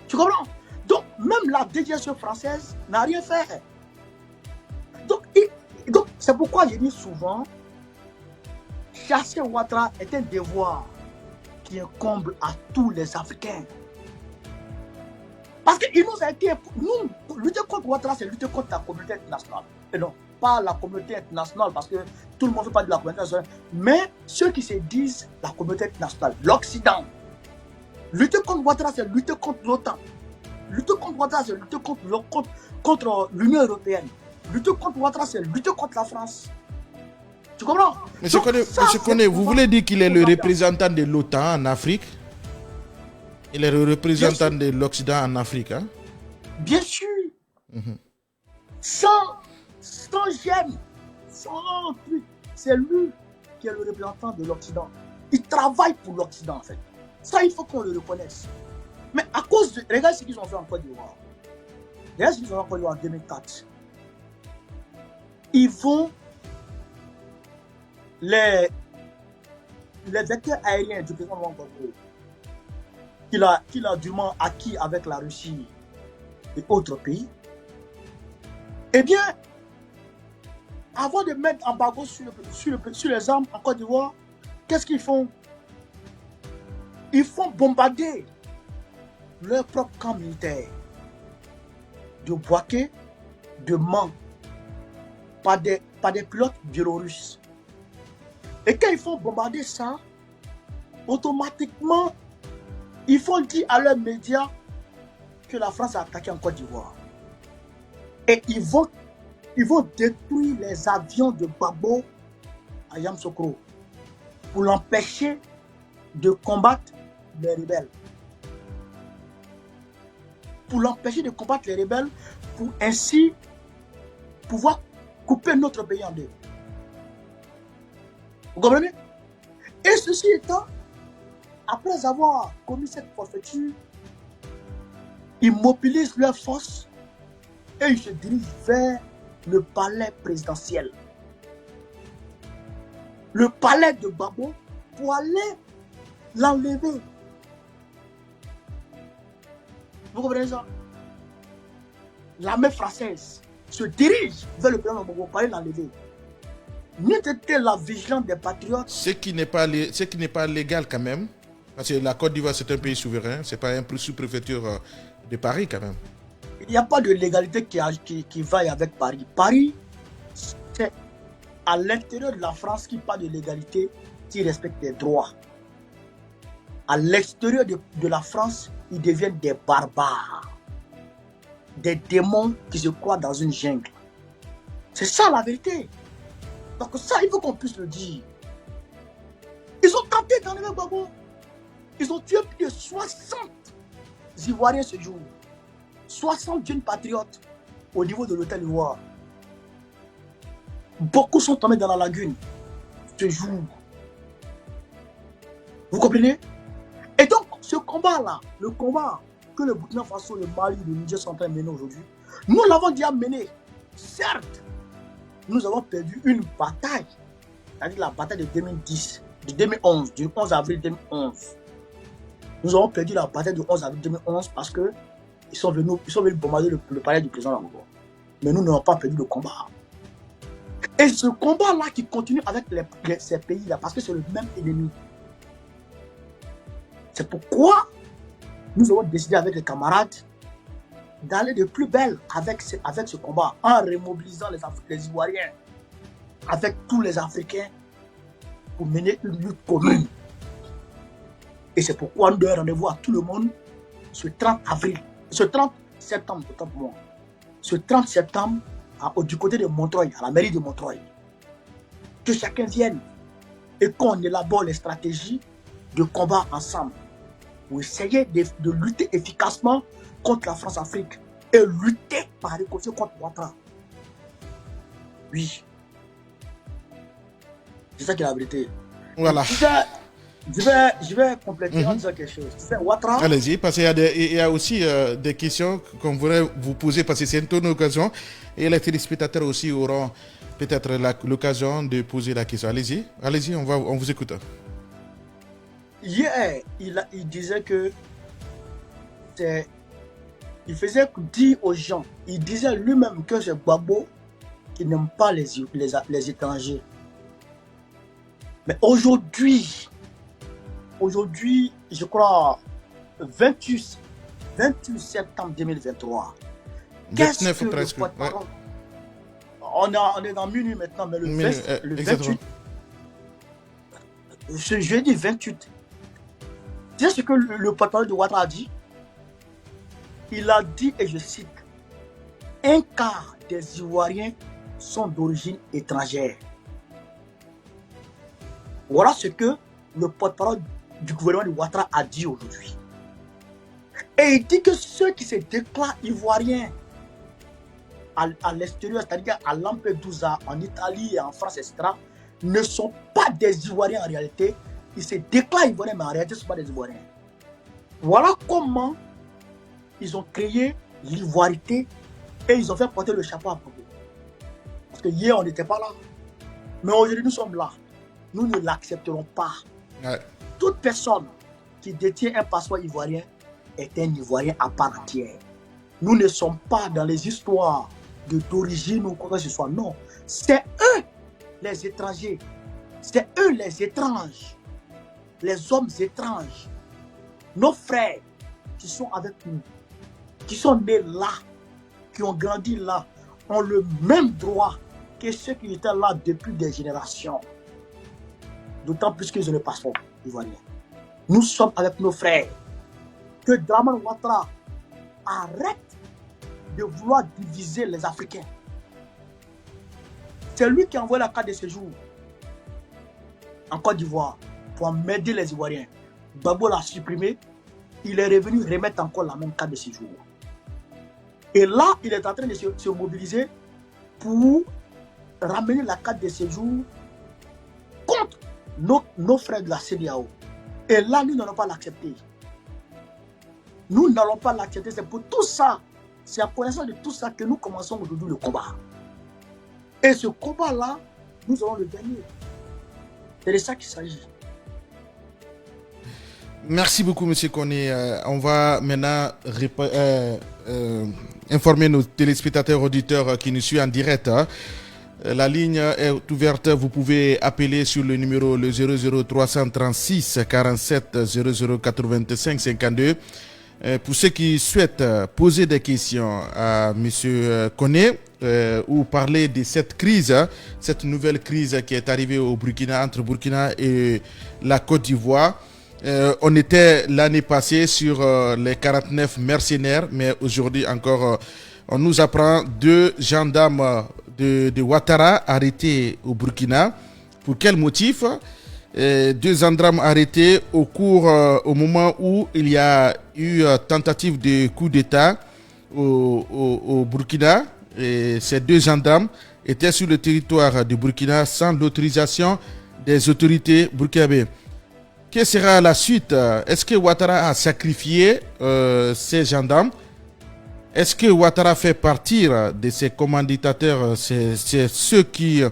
Tu comprends? Donc même la déviation française n'a rien fait. Donc c'est pourquoi je dis souvent, chasser Ouattara est un devoir qui incombe à tous les Africains. Parce qu'il nous a été... Nous, lutter contre Ouattara, c'est lutter contre la communauté internationale. Et non, pas la communauté internationale, parce que tout le monde ne fait pas de la communauté internationale, mais ceux qui se disent la communauté internationale, l'Occident. Lutter contre Ouattara, c'est lutter contre l'OTAN. Lutter contre Ouattara, c'est lutter contre l'Union européenne. Lutter contre Ouattara, c'est lutter contre la France. Tu comprends? Monsieur Koné, vous voulez dire qu'il est le représentant de l'OTAN en Afrique? Il est le représentant de l'Occident en Afrique, hein? Bien sûr. Sans gêne, sans truc. C'est lui qui est le représentant de l'Occident. Il travaille pour l'Occident, en fait. Ça, il faut qu'on le reconnaisse. Mais à cause de... Regarde ce qu'ils ont fait en Côte d'Ivoire. Regarde ce qu'ils ont fait en Côte d'Ivoire en 2004. Ils vont... Les vecteurs aériens du président Ouattara, qu'il a durement acquis avec la Russie et autres pays, eh bien, avant de mettre embargo sur les armes en Côte d'Ivoire, qu'est-ce qu'ils font? Ils font bombarder leur propre camp militaire de Bouaké, de Mans, par des pilotes biélorusses. Et quand ils font bombarder ça, automatiquement, ils font dire à leurs médias que la France a attaqué en Côte d'Ivoire. Et ils vont détruire les avions de Gbagbo à Yamoussoukro pour l'empêcher de combattre les rebelles. Pour l'empêcher de combattre les rebelles, pour ainsi pouvoir couper notre pays en deux. Vous comprenez? Et ceci étant, après avoir commis cette forfaiture, ils mobilisent leurs forces et ils se dirigent vers le palais présidentiel. Le palais de Gbagbo pour aller l'enlever. Vous comprenez ça? L'armée française se dirige vers le palais de Gbagbo pour aller l'enlever. n'eût été la vigilance des patriotes. Ce qui n'est pas légal quand même. Parce que la Côte d'Ivoire, c'est un pays souverain. Ce n'est pas un sous-préfecture de Paris quand même. Il n'y a pas de légalité qui vaille avec Paris. Paris, c'est à l'intérieur de la France qui parle de légalité, qui respecte les droits. À l'extérieur de la France, ils deviennent des barbares. Des démons qui se croient dans une jungle. C'est ça la vérité. Donc ça, il faut qu'on puisse le dire. Ils ont tenté d'enlever Gbagbo. Ils ont tué plus de 60 Ivoiriens ce jour. 60 jeunes patriotes au niveau de l'hôtel Ivoire. Beaucoup sont tombés dans la lagune ce jour. Vous comprenez? Et donc, ce combat-là, le combat que le Burkina Faso, le Mali, le Niger sont en train de mener aujourd'hui, nous l'avons déjà mené. Certes, nous avons perdu une bataille, c'est-à-dire la bataille de 2010, de 2011, du 11 avril 2011. Nous avons perdu la bataille du 11 avril 2011 parce que ils sont venus bombarder le palais du président Gbagbo. Mais nous n'avons pas perdu le combat. Et ce combat-là qui continue avec ces pays-là, parce que c'est le même ennemi. C'est pourquoi nous avons décidé avec les camarades d'aller de plus belle avec ce combat, en remobilisant les Ivoiriens, avec tous les Africains, pour mener une lutte commune. Et c'est pourquoi nous donnons rendez-vous à tout le monde ce 30 avril, ce 30 septembre, autant pour moi. Ce 30 septembre, du côté de Montreuil, à la mairie de Montreuil. Que chacun vienne et qu'on élabore les stratégies de combat ensemble pour essayer de lutter efficacement contre la France-Afrique et lutter par ricochet contre Ouattara. Oui. C'est ça qui est la vérité. Voilà. Je vais compléter en disant quelque chose. Tu sais, Ouattara. Allez-y, parce qu'il y a aussi des questions qu'on voudrait vous poser, parce que c'est une occasion. Et les téléspectateurs aussi auront peut-être l'occasion de poser la question. Allez-y, on vous écoute. Hier, il disait que il faisait dire aux gens, il disait lui-même que c'est Gbagbo qui n'aime pas les étrangers. Mais aujourd'hui, je crois, 28 septembre 2023. 29 presque. Ouais. On est dans minuit maintenant, mais le 28. Ce jeudi 28. Tu sais ce que le porte-parole de Ouattara a dit? Il a dit, et je cite, un quart des Ivoiriens sont d'origine étrangère. Voilà ce que le porte-parole du gouvernement de Ouattara a dit aujourd'hui. Et il dit que ceux qui se déclarent ivoiriens à l'extérieur, c'est-à-dire à Lampedusa, en Italie, en France, etc., ne sont pas des Ivoiriens en réalité. Ils se déclarent ivoiriens, mais en réalité, ce ne sont pas des Ivoiriens. Voilà comment ils ont créé l'ivoirité et ils ont fait porter le chapeau à Gbagbo. Parce que hier, on n'était pas là. Mais aujourd'hui, nous sommes là. Nous ne l'accepterons pas. Ouais. Toute personne qui détient un passeport ivoirien est un Ivoirien à part entière. Nous ne sommes pas dans les histoires d'origine ou quoi que ce soit. Non, c'est eux les étrangers. C'est eux les étranges. Les hommes étranges. Nos frères qui sont avec nous, qui sont nés là, qui ont grandi là, ont le même droit que ceux qui étaient là depuis des générations. D'autant plus qu'ils ont le passeport ivoirien. Nous sommes avec nos frères. Que Dramane Ouattara arrête de vouloir diviser les Africains. C'est lui qui a envoyé la carte de séjour en Côte d'Ivoire pour m'aider les Ivoiriens. Gbagbo l'a supprimé. Il est revenu remettre encore la même carte de séjour. Et là, il est en train de se mobiliser pour ramener la carte de séjour contre nos frères de la CEDEAO. Et là, nous n'allons pas l'accepter. Nous n'allons pas l'accepter. C'est pour tout ça, c'est à connaissance de tout ça que nous commençons aujourd'hui le combat. Et ce combat-là, nous allons le gagner. C'est de ça qu'il s'agit. Merci beaucoup, M. Koné. On va maintenant informer nos téléspectateurs, auditeurs qui nous suivent en direct La ligne est ouverte. Vous pouvez appeler sur le numéro le 00 336 47 00 85 52. Pour ceux qui souhaitent poser des questions à M. Koné ou parler de cette crise, cette nouvelle crise qui est arrivée au Burkina, entre Burkina et la Côte d'Ivoire. On était l'année passée sur les 49 mercenaires, mais aujourd'hui encore, on nous apprend 2 gendarmes de Ouattara arrêtés au Burkina. Pour quel motif? 2 gendarmes arrêtés au moment où il y a eu tentative de coup d'État au Burkina. Et ces 2 gendarmes étaient sur le territoire du Burkina sans l'autorisation des autorités burkinabées. Quelle sera la suite? Est-ce que Ouattara a sacrifié ces gendarmes? Est-ce que Ouattara fait partir de ces commanditateurs, c'est ceux qui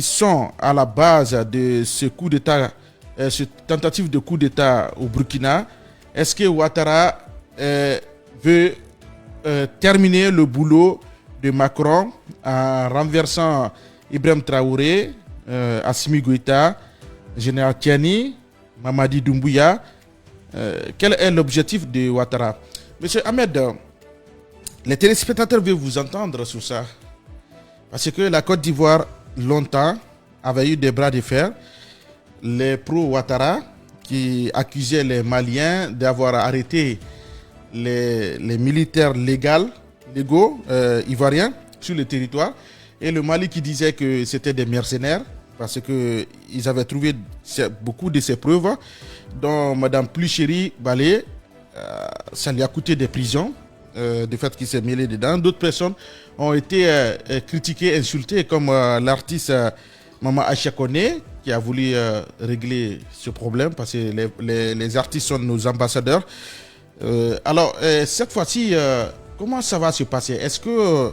sont à la base de ce coup d'État, cette tentative de coup d'État au Burkina? Est-ce que Ouattara veut terminer le boulot de Macron en renversant Ibrahim Traoré, Assimi Goïta, Général Tiani, Mamadi Doumbouya? Quel est l'objectif de Ouattara? Monsieur Ahmed, les téléspectateurs veulent vous entendre sur ça. Parce que la Côte d'Ivoire, longtemps, avait eu des bras de fer. Les pro-Ouattara qui accusaient les Maliens d'avoir arrêté les militaires légaux ivoiriens sur le territoire. Et le Mali qui disait que c'était des mercenaires parce qu'ils avaient trouvé beaucoup de ces preuves, dont Mme Pluchéry Balé, ça lui a coûté des prisons, du fait qu'il s'est mêlé dedans. D'autres personnes ont été critiquées, insultées, comme l'artiste Maman Aïcha Koné, qui a voulu régler ce problème, parce que les artistes sont nos ambassadeurs. Alors, cette fois-ci, comment ça va se passer? Est-ce que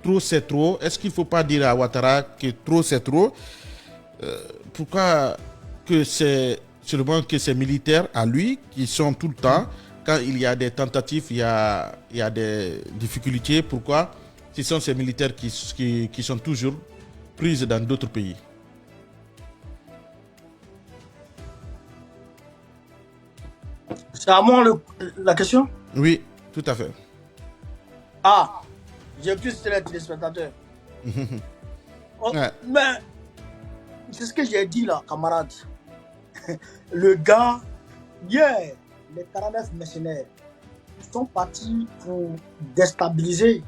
trop c'est trop? Est-ce qu'il ne faut pas dire à Ouattara que trop c'est trop? Pourquoi que c'est seulement que ces militaires à lui qui sont tout le temps, quand il y a des tentatives, il y a des difficultés, pourquoi ce sont ces militaires qui sont toujours pris dans d'autres pays? C'est à moi la question? Oui, tout à fait. Ah, j'ai plus les téléspectateurs. Ouais. Mais c'est ce que j'ai dit là, camarade. Le gars, hier, les 49 mercenaires sont partis pour déstabiliser,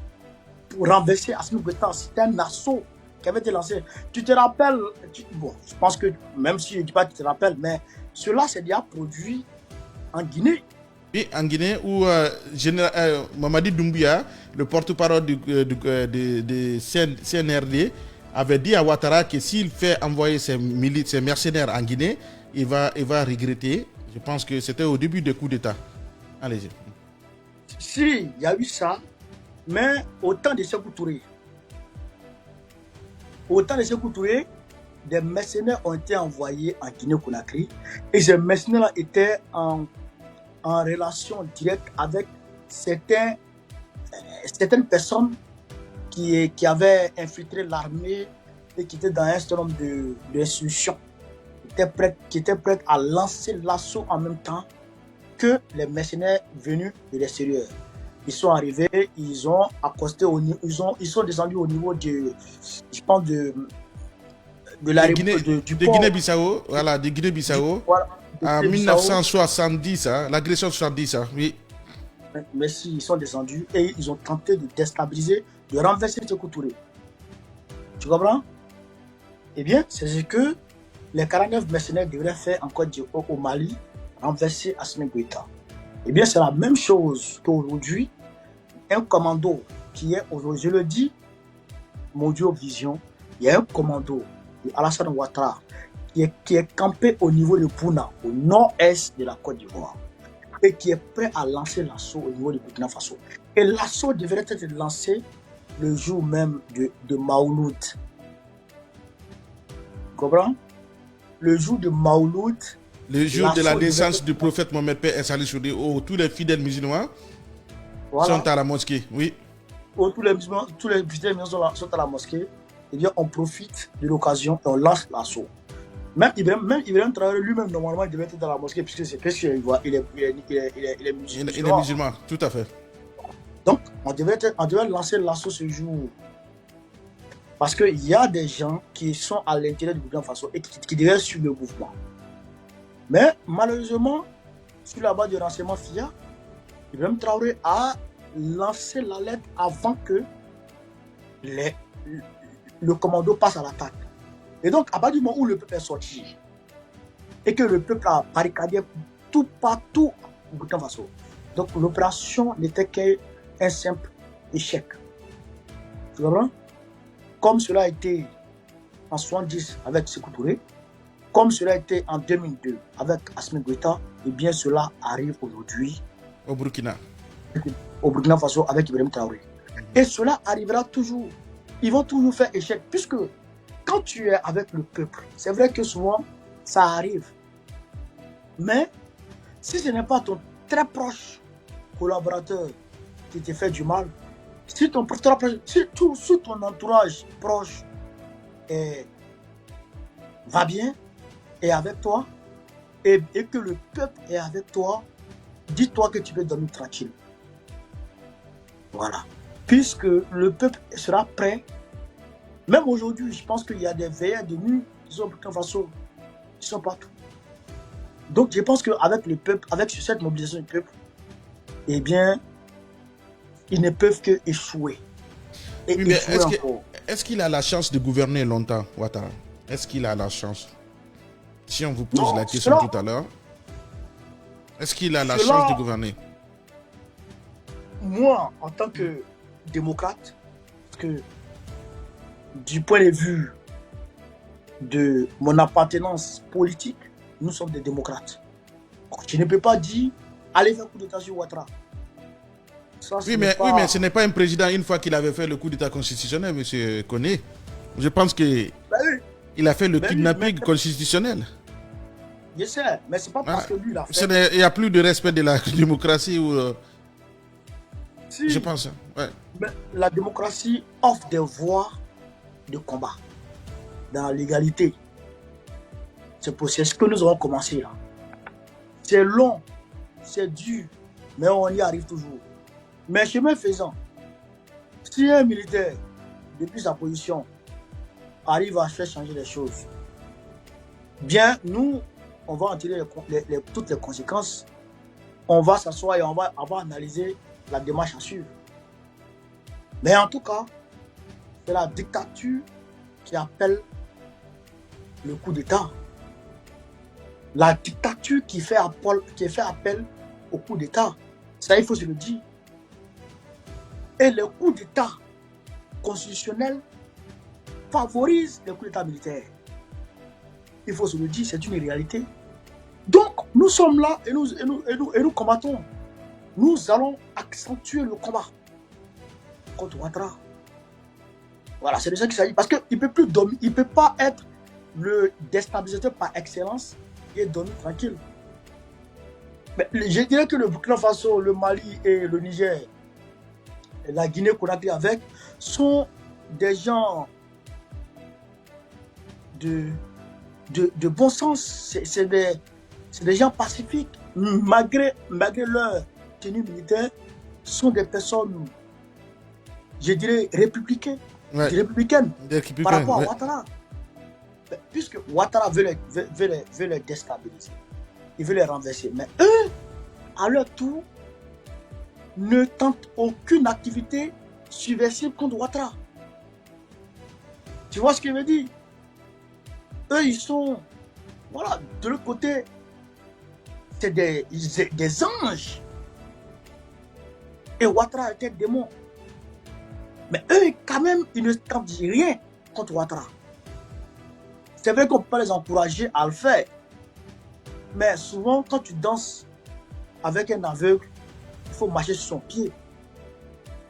pour renverser Assimi Goïta. C'était un assaut qui avait été lancé. Tu te rappelles, bon, je pense que même si je ne dis pas que tu te rappelles, mais cela s'est déjà produit en Guinée. Oui, en Guinée, où Mamadi Doumbouya, le porte-parole de CNRD, avait dit à Ouattara que s'il fait envoyer ses mercenaires en Guinée, il va regretter. Je pense que c'était au début du coup d'État. Allez-y. Si, il y a eu ça, mais au temps de Sékou Touré, des mercenaires ont été envoyés en Guinée-Conakry et ces mercenaires étaient en relation directe avec certaines personnes qui avaient infiltré l'armée et qui étaient dans un certain nombre d'instructions, qui étaient prêtes à lancer l'assaut en même temps que les mercenaires venus de l'extérieur. Ils sont arrivés, ils ont accosté ils sont descendus au niveau de la République du Guinée-Bissau, voilà, de Guinée-Bissau. Voilà, en 1970, hein, l'agression 70, hein, oui. Mais si, ils sont descendus et ils ont tenté de déstabiliser, de renverser Sékou Touré. Tu comprends? Eh bien, c'est ce que les 49 mercenaires devraient faire en Côte d'Ivoire, au Mali, renverser Assimi Goïta. Eh bien, c'est la même chose qu'aujourd'hui, un commando qui est aujourd'hui, je le dis, Mondio Vision, il y a un commando de Alassane Ouattara qui est campé au niveau de Pouna, au nord-est de la Côte d'Ivoire, et qui est prêt à lancer l'assaut au niveau de Burkina Faso. Et l'assaut devrait être lancé le jour même de Maouloud. Tu comprends? Le jour de Maouloud. Le jour de la naissance du prophète Mohammed, paix et salut sur lui, où tous les fidèles musulmans sont à la mosquée. Oui. où tous les musulmans sont à la mosquée, eh bien, on profite de l'occasion et on lance l'assaut. Même Ibrahim Traoré lui-même, normalement, il devait être dans la mosquée, puisque c'est parce qu'il est musulman. Il est musulman, tout à fait. Donc, on devait lancer l'assaut ce jour. Parce qu'il y a des gens qui sont à l'intérieur du Burkina Faso et qui devaient suivre le mouvement. Mais malheureusement, sur la base du renseignement FIA, Ibrahim Traoré a lancé l'alerte avant que le commando passe à l'attaque. Et donc, à partir du moment où le peuple est sorti et que le peuple a barricadé tout partout au Burkina Faso, donc l'opération n'était qu'un simple échec. Tu comprends? Comme cela a été en 1970 avec Sékou Touré, comme cela a été en 2002 avec Assimi Goïta, et bien cela arrive aujourd'hui au Burkina Faso avec Ibrahim Traoré. Et cela arrivera toujours. Ils vont toujours faire échec, puisque quand tu es avec le peuple, c'est vrai que souvent ça arrive. Mais si ce n'est pas ton très proche collaborateur qui te fait du mal, si ton entourage proche va bien, est avec toi, et que le peuple est avec toi, dis-toi que tu peux dormir tranquille. Voilà. Puisque le peuple sera prêt. Même aujourd'hui, je pense qu'il y a des veilleurs de nuit qui sont au Burkina Faso, qui sont partout. Donc je pense qu'avec le peuple, avec cette mobilisation du peuple, eh bien, ils ne peuvent que échouer. Et oui, mais est-ce qu'il a la chance de gouverner longtemps, Ouattara? Est-ce qu'il a la chance? Si on vous pose la question tout à l'heure, est-ce qu'il a la chance de gouverner? Moi, en tant que démocrate, parce que du point de vue de mon appartenance politique, nous sommes des démocrates. Je ne peux pas dire allez faire coup d'état sur Ouattara. Oui, mais ce n'est pas un président, une fois qu'il avait fait le coup d'état constitutionnel, M. Koné. Je pense qu'il a fait le kidnapping constitutionnel. Je sais, mais c'est pas parce que lui l'a fait. Il n'y a plus de respect de la démocratie. Si, je pense. Ouais. Mais la démocratie offre des voies de combat dans la légalité. C'est ce que nous avons commencé là. C'est long, c'est dur, mais on y arrive toujours. Mais chemin faisant, si un militaire, depuis sa position, arrive à faire changer les choses, bien, nous, on va en tirer toutes les conséquences. On va s'asseoir et on va analyser la démarche à suivre. Mais en tout cas, c'est la dictature qui appelle le coup d'État. La dictature qui fait appel au coup d'État. Ça, il faut se le dire. Et le coup d'État constitutionnel favorise le coup d'État militaire. Il faut se le dire, c'est une réalité. Donc, nous sommes là et nous combattons. Nous allons accentuer le combat contre Ouattara. Voilà, c'est de ça qu'il s'agit. Parce qu'il ne peut plus dormir, il ne peut pas être le déstabilisateur par excellence et dormir tranquille. Mais je dirais que le Burkina Faso, le Mali et le Niger, et la Guinée-Conakry avec, sont des gens de bon sens. C'est des gens pacifiques. Malgré leur tenue militaire, sont des personnes, je dirais, républicaines. Ouais. Républicaines par rapport à Ouattara. Puisque Ouattara veut les déstabiliser. Il veut les renverser. Mais eux, à leur tour, ne tentent aucune activité subversive contre Ouattara. Tu vois ce que je veux dire? Eux, ils sont... Voilà, de l'autre côté, c'est des anges. Et Ouattara était démon. Mais eux, quand même, ils ne tentent rien contre Ouattara. C'est vrai qu'on peut les encourager à le faire. Mais souvent, quand tu danses avec un aveugle, il faut marcher sur son pied.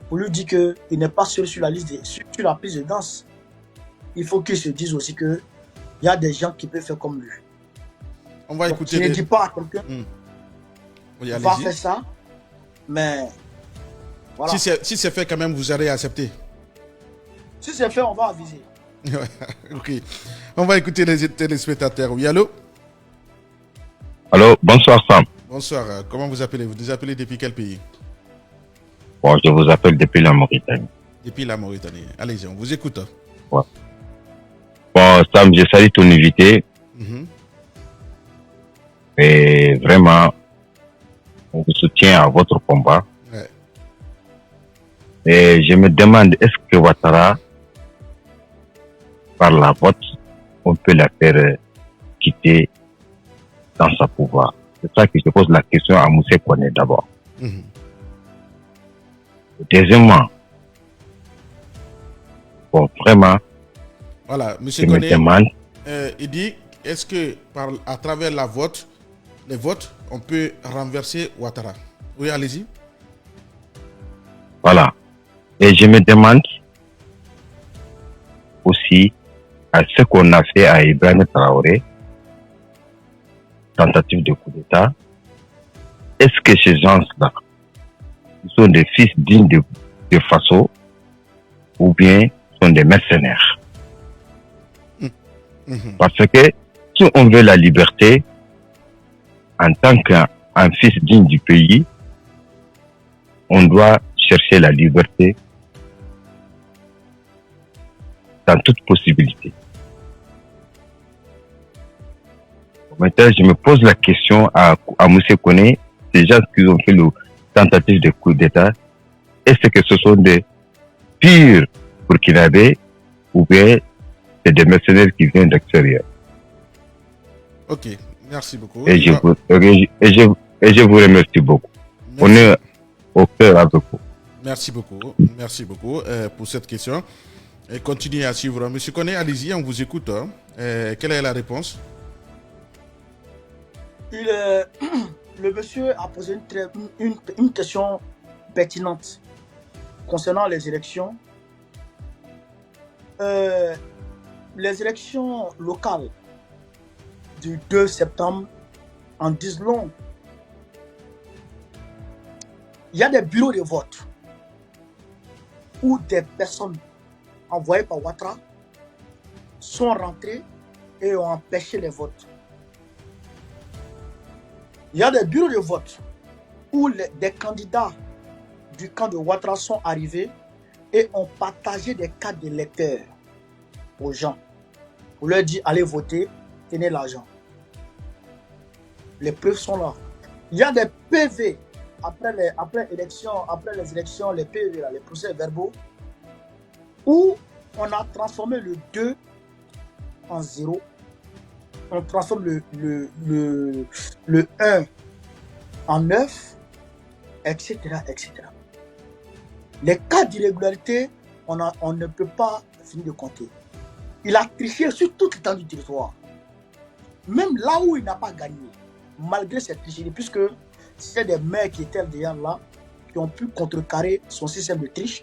Pour lui dire qu'il n'est pas seul sur la piste de danse. Il faut qu'il se dise aussi qu'il y a des gens qui peuvent faire comme lui. On va écouter. Je ne dis pas à quelqu'un, Oui, va faire ça, mais Voilà. Si c'est fait quand même, vous allez accepter. Si c'est fait, on va aviser. Ok. On va écouter les téléspectateurs. Oui, allô? Allô, bonsoir Sam. Bonsoir. Comment vous appelez? Vous nous appelez depuis quel pays? Bon, je vous appelle depuis la Mauritanie. Depuis la Mauritanie. Allez-y, on vous écoute. Ouais. Bon, Sam, je salue ton invité. Et vraiment, on vous soutient à votre combat. Ouais. Et je me demande, est-ce que Ouattara, par la vote, on peut la faire quitter dans sa pouvoir? C'est ça que je pose la question à Moussé Kone d'abord. Deuxièmement, bon, vraiment, voilà, M. je me Kone, demande, il dit, est-ce que à travers les votes, on peut renverser Ouattara? Oui, allez-y. voilà. Et je me demande aussi à ce qu'on a fait à Ibrahim Traoré, tentative de coup d'État. Est-ce que ces gens-là sont des fils dignes de Faso ou bien sont des mercenaires? Parce que si on veut la liberté, en tant qu'un fils digne du pays, on doit chercher la liberté dans toute possibilité. Maintenant, je me pose la question à Moussé Kone, ces gens qui ont fait le tentative de coup d'État, est-ce que ce sont des purs burkinabés ou bien c'est des mercenaires qui viennent d'extérieur? Ok, merci beaucoup. Et je vous remercie beaucoup. Merci. On est au cœur avec vous. Merci beaucoup pour cette question. Et continuez à suivre. Monsieur Kone, allez-y, on vous écoute. Quelle est la réponse? Le monsieur a posé une question pertinente concernant les élections. Les élections locales du 2 septembre en disent long. Il y a des bureaux de vote où des personnes envoyées par Ouattara sont rentrées et ont empêché les votes. Il y a des bureaux de vote où des candidats du camp de Ouattara sont arrivés et ont partagé des cartes d'électeurs aux gens. On leur dit allez voter, tenez l'argent. Les preuves sont là. Il y a des PV après les élections, les PV, là, les procès verbaux, où on a transformé le 2 en 0. On transforme le 1 en 9, etc., etc. Les cas d'irrégularité, on ne peut pas finir de compter. Il a triché sur toute l'étendue du territoire. Même là où il n'a pas gagné, malgré cette tricherie, puisque c'est des maires qui étaient derrière là, qui ont pu contrecarrer son système de triche.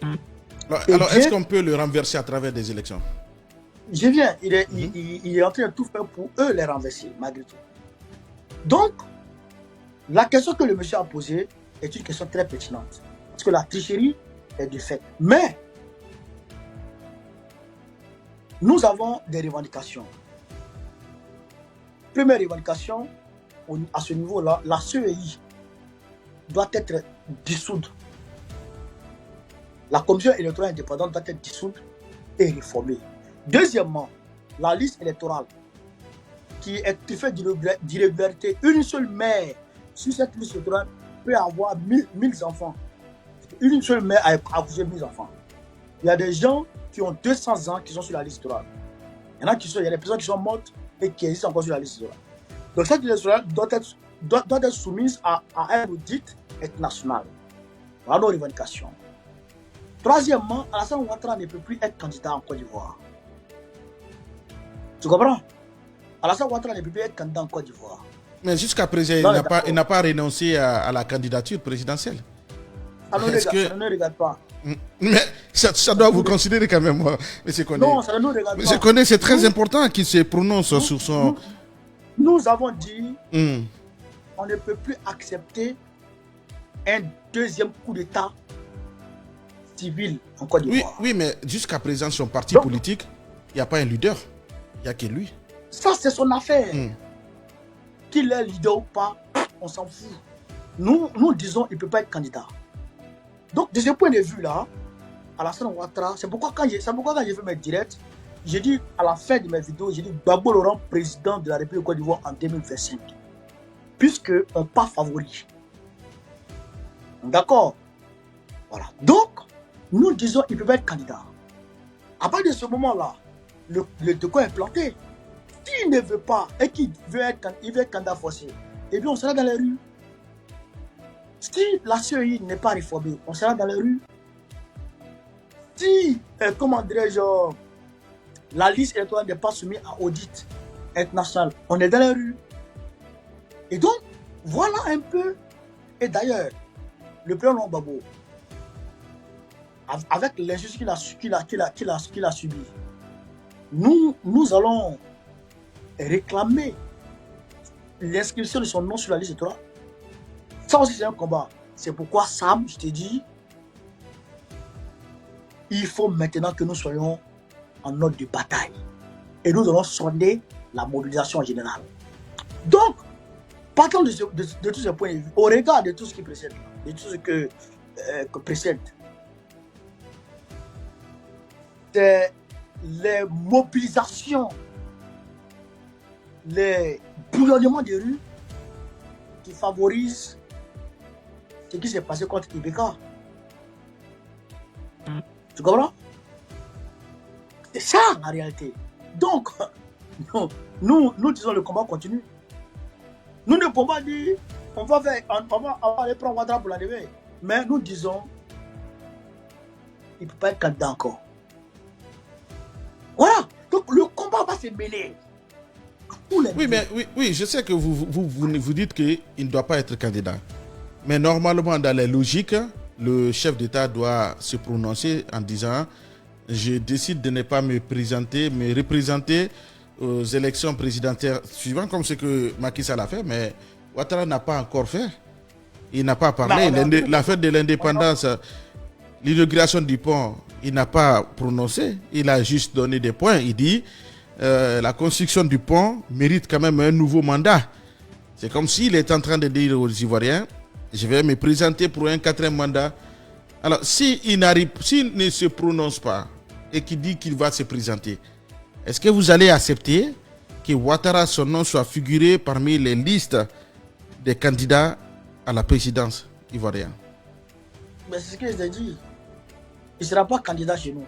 Alors est-ce qu'on peut le renverser à travers des élections? Je viens, il est en train de tout faire pour eux les renverser, malgré tout. Donc, la question que le monsieur a posée est une question très pertinente. Parce que la tricherie est du fait. Mais, nous avons des revendications. Première revendication, à ce niveau-là, la CEI doit être dissoute. La commission électorale indépendante doit être dissoute et réformée. Deuxièmement, la liste électorale qui est fait d'irrégularité, une seule mère sur cette liste électorale peut avoir 1000 enfants. Une seule mère a accouché 1000 enfants. Il y a des gens qui ont 200 ans qui sont sur la liste électorale. Il y a des personnes qui sont mortes et qui existent encore sur la liste électorale. Donc cette liste électorale doit être soumise à un audit international. Voilà nos revendications. Troisièmement, Alassane Ouattara ne peut plus être candidat en Côte d'Ivoire. Tu comprends? Alassane Ouattara ne peut plus être candidat en Côte d'Ivoire. Mais jusqu'à présent, il n'a pas renoncé à la candidature présidentielle. Ça ne nous regarde pas. Mais ça doit vous considérer quand même, M. Kone. Non, ça ne nous regarde pas. M. Kone, c'est très important qu'il se prononce sur son... Nous avons dit, on ne peut plus accepter un deuxième coup d'État civile en Côte d'Ivoire. Oui, mais jusqu'à présent, son parti Donc, politique, il n'y a pas un leader. Il n'y a que lui. Ça, c'est son affaire. Qu'il est leader ou pas, on s'en fout. Nous disons qu'il ne peut pas être candidat. Donc, de ce point de vue-là, Alassane Ouattara, c'est pourquoi quand j'ai fait mes directs, j'ai dit à la fin de mes vidéos, j'ai dit Gbagbo Laurent, président de la République de Côte d'Ivoire en 2025. Puisqu'on pas favori. D'accord? Voilà. Donc, nous disons qu'il ne peut pas être candidat. À partir de ce moment-là, le décor est planté. S'il ne veut pas et qu'il veut être candidat forcé, eh bien on sera dans les rues. Si la CEI n'est pas réformée, on sera dans les rues. Si, comment dirais-je, la liste électorale n'est pas soumise à audit international, on est dans les rues. Et donc, voilà un peu. Et d'ailleurs, le président Gbagbo, avec l'injustice qu'il a subi, nous allons réclamer l'inscription de son nom sur la liste électorale. Ça aussi, c'est un combat. C'est pourquoi, Sam, je t'ai dit, il faut maintenant que nous soyons en mode de bataille. Et nous allons sonder la mobilisation générale. Donc, partant de tous ces points de vue, au regard de tout ce qui précède, de tout ce que précède, c'est les mobilisations, les bouillonnements des rues qui favorisent ce qui s'est passé contre Ibeka. Tu comprends? C'est ça la réalité. Donc, nous disons le combat continue. Nous ne pouvons pas dire on va aller prendre Ouattara pour l'enlever. Mais nous disons il ne peut pas être candidat encore. Voilà. Donc le combat va se mêler. Oui, je sais que vous dites qu'il ne doit pas être candidat. Mais normalement, dans la logique, le chef d'État doit se prononcer en disant je décide de ne pas me représenter aux élections présidentielles suivantes, comme ce que Macky Sall a fait, mais Ouattara n'a pas encore fait. Il n'a pas parlé. La fête de l'indépendance, l'inauguration du pont, il n'a pas prononcé. Il a juste donné des points. Il dit la construction du pont mérite quand même un nouveau mandat. C'est comme s'il est en train de dire aux Ivoiriens je vais me présenter pour un 4e mandat. Alors, s'il ne se prononce pas et qu'il dit qu'il va se présenter, est-ce que vous allez accepter que Ouattara, son nom, soit figuré parmi les listes des candidats à la présidence ivoirienne? Mais c'est ce que je t'ai dit. Il ne sera pas candidat chez nous.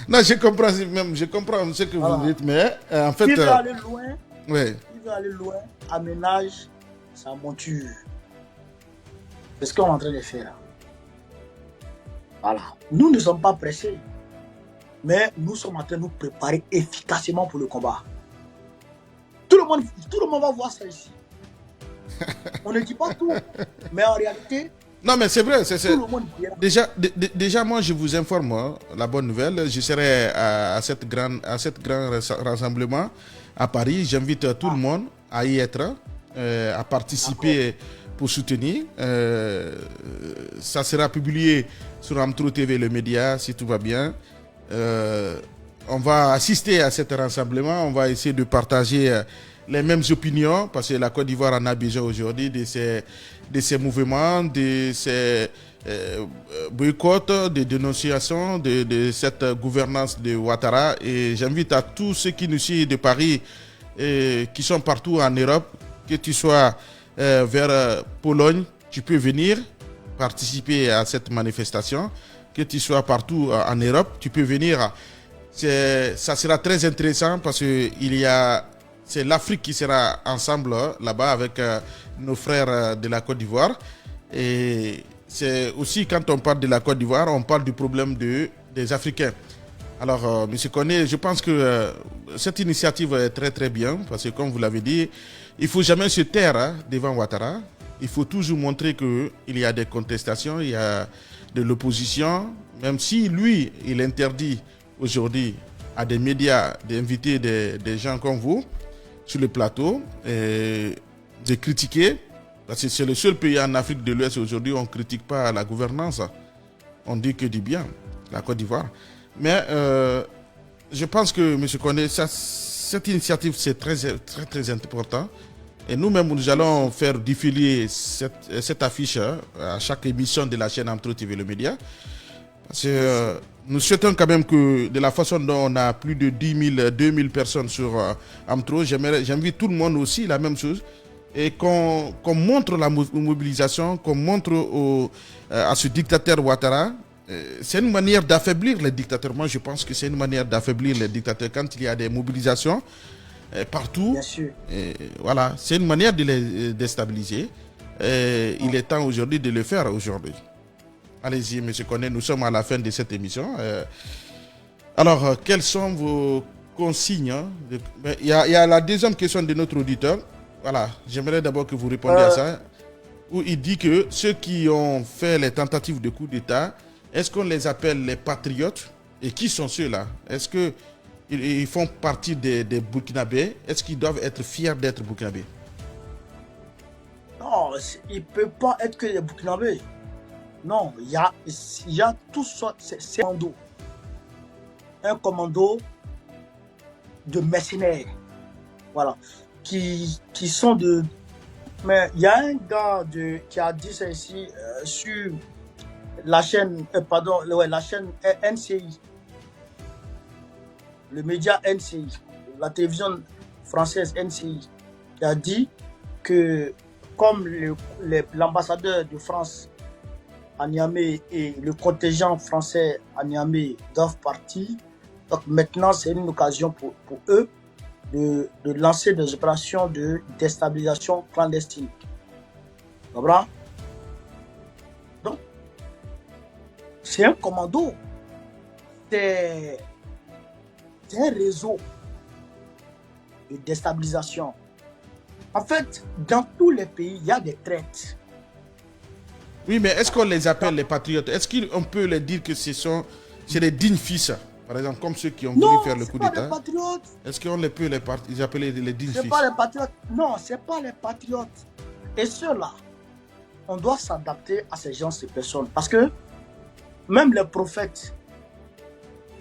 Non, je comprends ce que vous dites, mais en fait... Il veut aller loin. Oui. Il veut aller loin, aménage sa monture. C'est ce qu'on est en train de faire là. Voilà. Nous ne sommes pas pressés, mais nous sommes en train de nous préparer efficacement pour le combat. Tout le monde va voir ça ici. On ne dit pas tout, mais en réalité... Non, mais c'est vrai. Tout le monde déjà, moi, je vous informe, la bonne nouvelle, je serai à cette grand rassemblement à Paris. J'invite tout le monde à y être, à participer pour soutenir. Ça sera publié sur Amtro TV, le média, si tout va bien. On va assister à cet rassemblement. On va essayer de partager les mêmes opinions, parce que la Côte d'Ivoire en a besoin aujourd'hui de ces mouvements, de ces boycotts, de dénonciations de cette gouvernance de Ouattara. Et j'invite à tous ceux qui nous suivent de Paris et qui sont partout en Europe, que tu sois vers Pologne, tu peux venir participer à cette manifestation. Que tu sois partout en Europe, tu peux venir. Ça sera très intéressant parce que c'est l'Afrique qui sera ensemble là-bas avec nos frères de la Côte d'Ivoire. Et c'est aussi, quand on parle de la Côte d'Ivoire, on parle du problème des Africains. Alors, M. Koné, je pense que cette initiative est très très bien parce que, comme vous l'avez dit, il ne faut jamais se taire devant Ouattara. Il faut toujours montrer qu'il y a des contestations, il y a de l'opposition, même si lui, il interdit aujourd'hui à des médias d'inviter des gens comme vous sur le plateau, de critiquer Parce que c'est le seul pays en Afrique de l'Ouest aujourd'hui où on ne critique pas la gouvernance. On dit que du bien, la Côte d'Ivoire. Mais je pense que, M. Koné, cette initiative, c'est très important. Et nous-mêmes, nous allons faire défiler cette affiche à chaque émission de la chaîne Amtro TV Le Média. Parce que nous souhaitons quand même que, de la façon dont on a plus de 10 000, 2 000 personnes sur Amtro, j'invite tout le monde aussi la même chose. Et qu'on montre la mobilisation, qu'on montre à ce dictateur Ouattara. C'est une manière d'affaiblir les dictateurs. Moi, je pense que c'est une manière d'affaiblir les dictateurs quand il y a des mobilisations partout. Bien sûr. Voilà, c'est une manière de les déstabiliser. Il est temps aujourd'hui de le faire aujourd'hui. Allez-y, M. Koné, nous sommes à la fin de cette émission. Alors, quelles sont vos consignes? Il y a la deuxième question de notre auditeur. Voilà, j'aimerais d'abord que vous répondiez à ça. Où il dit que ceux qui ont fait les tentatives de coup d'État, est-ce qu'on les appelle les patriotes? Et qui sont ceux-là? Est-ce qu'ils font partie des Burkinabés? Est-ce qu'ils doivent être fiers d'être Burkinabés? Non, il ne peut pas être que les Burkinabés. Non, il y a tout ça. C'est un commando de mercenaires. Voilà. Qui sont de... Mais il y a un gars qui a dit ça ici sur la chaîne, la chaîne NCI, le média NCI, la télévision française NCI, qui a dit que comme l'ambassadeur de France à Niamey et le contingent français à Niamey doivent partir, donc maintenant c'est une occasion pour eux de lancer des opérations de déstabilisation clandestine. D'accord? Donc, c'est un commando. C'est un réseau de déstabilisation. En fait, dans tous les pays, il y a des traites. Oui, mais est-ce qu'on les appelle les patriotes? Est-ce qu'on peut les dire que c'est des dignes fils? Par exemple, comme ceux qui ont voulu faire le coup d'État. Est-ce qu'on peut les appeler les dignes fils? C'est pas les patriotes. Non, c'est pas les patriotes. Et ceux-là, on doit s'adapter à ces gens, ces personnes. Parce que même les prophètes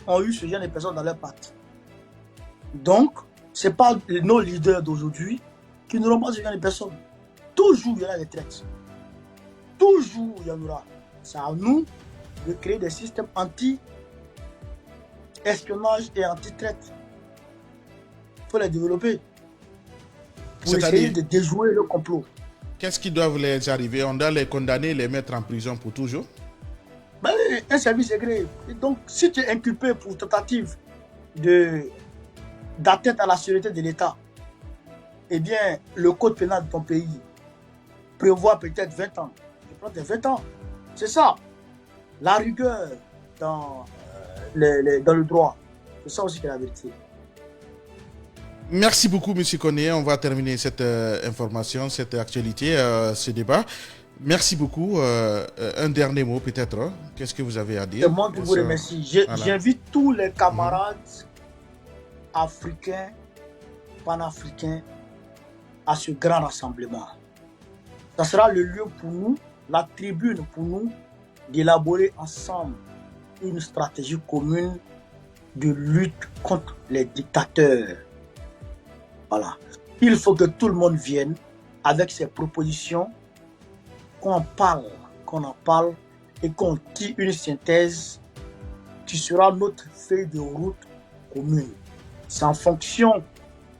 ont eu ce genre de personnes dans leur pattes. Donc, ce n'est pas nos leaders d'aujourd'hui qui n'auront pas ce genre de personnes. Toujours, il y aura des traites. Toujours, il y en aura. C'est à nous de créer des systèmes anti-espionnage et anti-traite. Il faut les développer pour essayer de déjouer le complot. Qu'est-ce qui doit les arriver? On doit les condamner, les mettre en prison pour toujours? Ben, un service secret. Donc, si tu es inculpé pour tentative d'atteinte à la sécurité de l'État, eh bien, le code pénal de ton pays prévoit peut-être 20 ans. Tu prends tes 20 ans. C'est ça. La rigueur dans le droit. C'est ça aussi qui est la vérité. Merci beaucoup, M. Koné. On va terminer cette information, cette actualité, ce débat. Merci beaucoup. Un dernier mot peut-être. Qu'est-ce que vous avez à dire? C'est moi qui vous remercie. J'invite tous les camarades africains, panafricains à ce grand rassemblement. Ça sera le lieu pour nous, la tribune pour nous, d'élaborer ensemble une stratégie commune de lutte contre les dictateurs. Voilà. Il faut que tout le monde vienne avec ses propositions, qu'on en parle et qu'on tire une synthèse qui sera notre feuille de route commune. C'est en fonction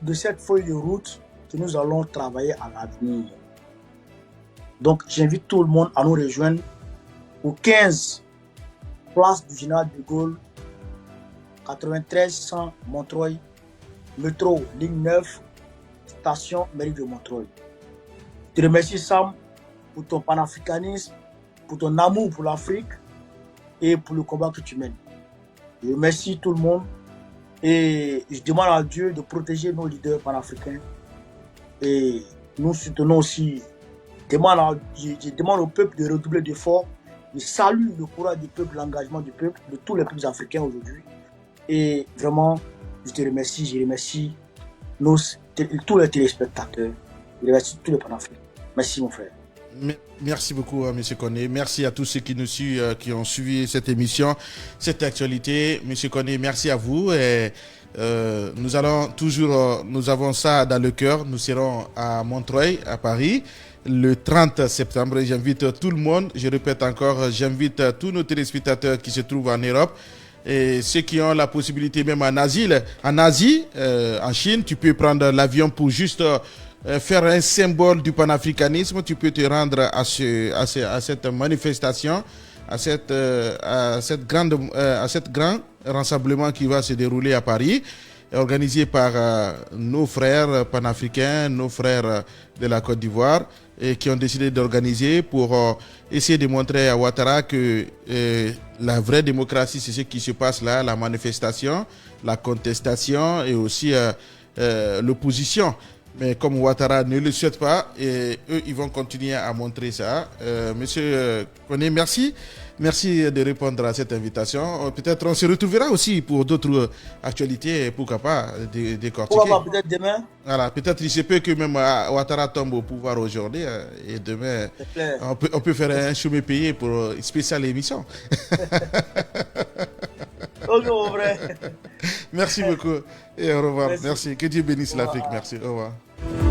de cette feuille de route que nous allons travailler à l'avenir. Donc j'invite tout le monde à nous rejoindre au 15 place du Général de Gaulle, 93 100 Montreuil, métro ligne 9, station mairie de Montreuil. Je te remercie Sam pour ton panafricanisme, pour ton amour pour l'Afrique et pour le combat que tu mènes. Je remercie tout le monde et je demande à Dieu de protéger nos leaders panafricains et nous soutenons aussi. Je demande au peuple de redoubler d'efforts. Je salue le courage du peuple, l'engagement du peuple, de tous les peuples africains aujourd'hui. Et vraiment, je te remercie, je remercie tous les téléspectateurs, je remercie tous les panafricains. Merci, mon frère. Merci beaucoup, M. Koné. Merci à tous ceux qui nous suivent, qui ont suivi cette émission, cette actualité. M. Koné, merci à vous. Et, nous allons toujours, nous avons ça dans le cœur. Nous serons à Montreuil, à Paris, le 30 septembre. J'invite tout le monde. Je répète encore, j'invite tous nos téléspectateurs qui se trouvent en Europe. Et ceux qui ont la possibilité même en Asie, en Chine, tu peux prendre l'avion pour juste faire un symbole du panafricanisme. Tu peux te rendre à cette manifestation, à cette grand rassemblement qui va se dérouler à Paris, organisé par nos frères panafricains, nos frères de la Côte d'Ivoire, et qui ont décidé d'organiser pour essayer de montrer à Ouattara que la vraie démocratie, c'est ce qui se passe là, la manifestation, la contestation et aussi l'opposition. Mais comme Ouattara ne le souhaite pas, et eux, ils vont continuer à montrer ça. Monsieur Koné, merci. Merci de répondre à cette invitation. Peut-être on se retrouvera aussi pour d'autres actualités, pourquoi pas, décortiquer. Pourquoi pas, peut-être demain. Voilà, peut-être il se peut que même Ouattara tombe au pouvoir aujourd'hui et demain, on peut faire un chemin payé pour une spéciale émission. Ok, mon frère. Merci beaucoup et au revoir. Merci. Que Dieu bénisse l'Afrique. Merci. Au revoir.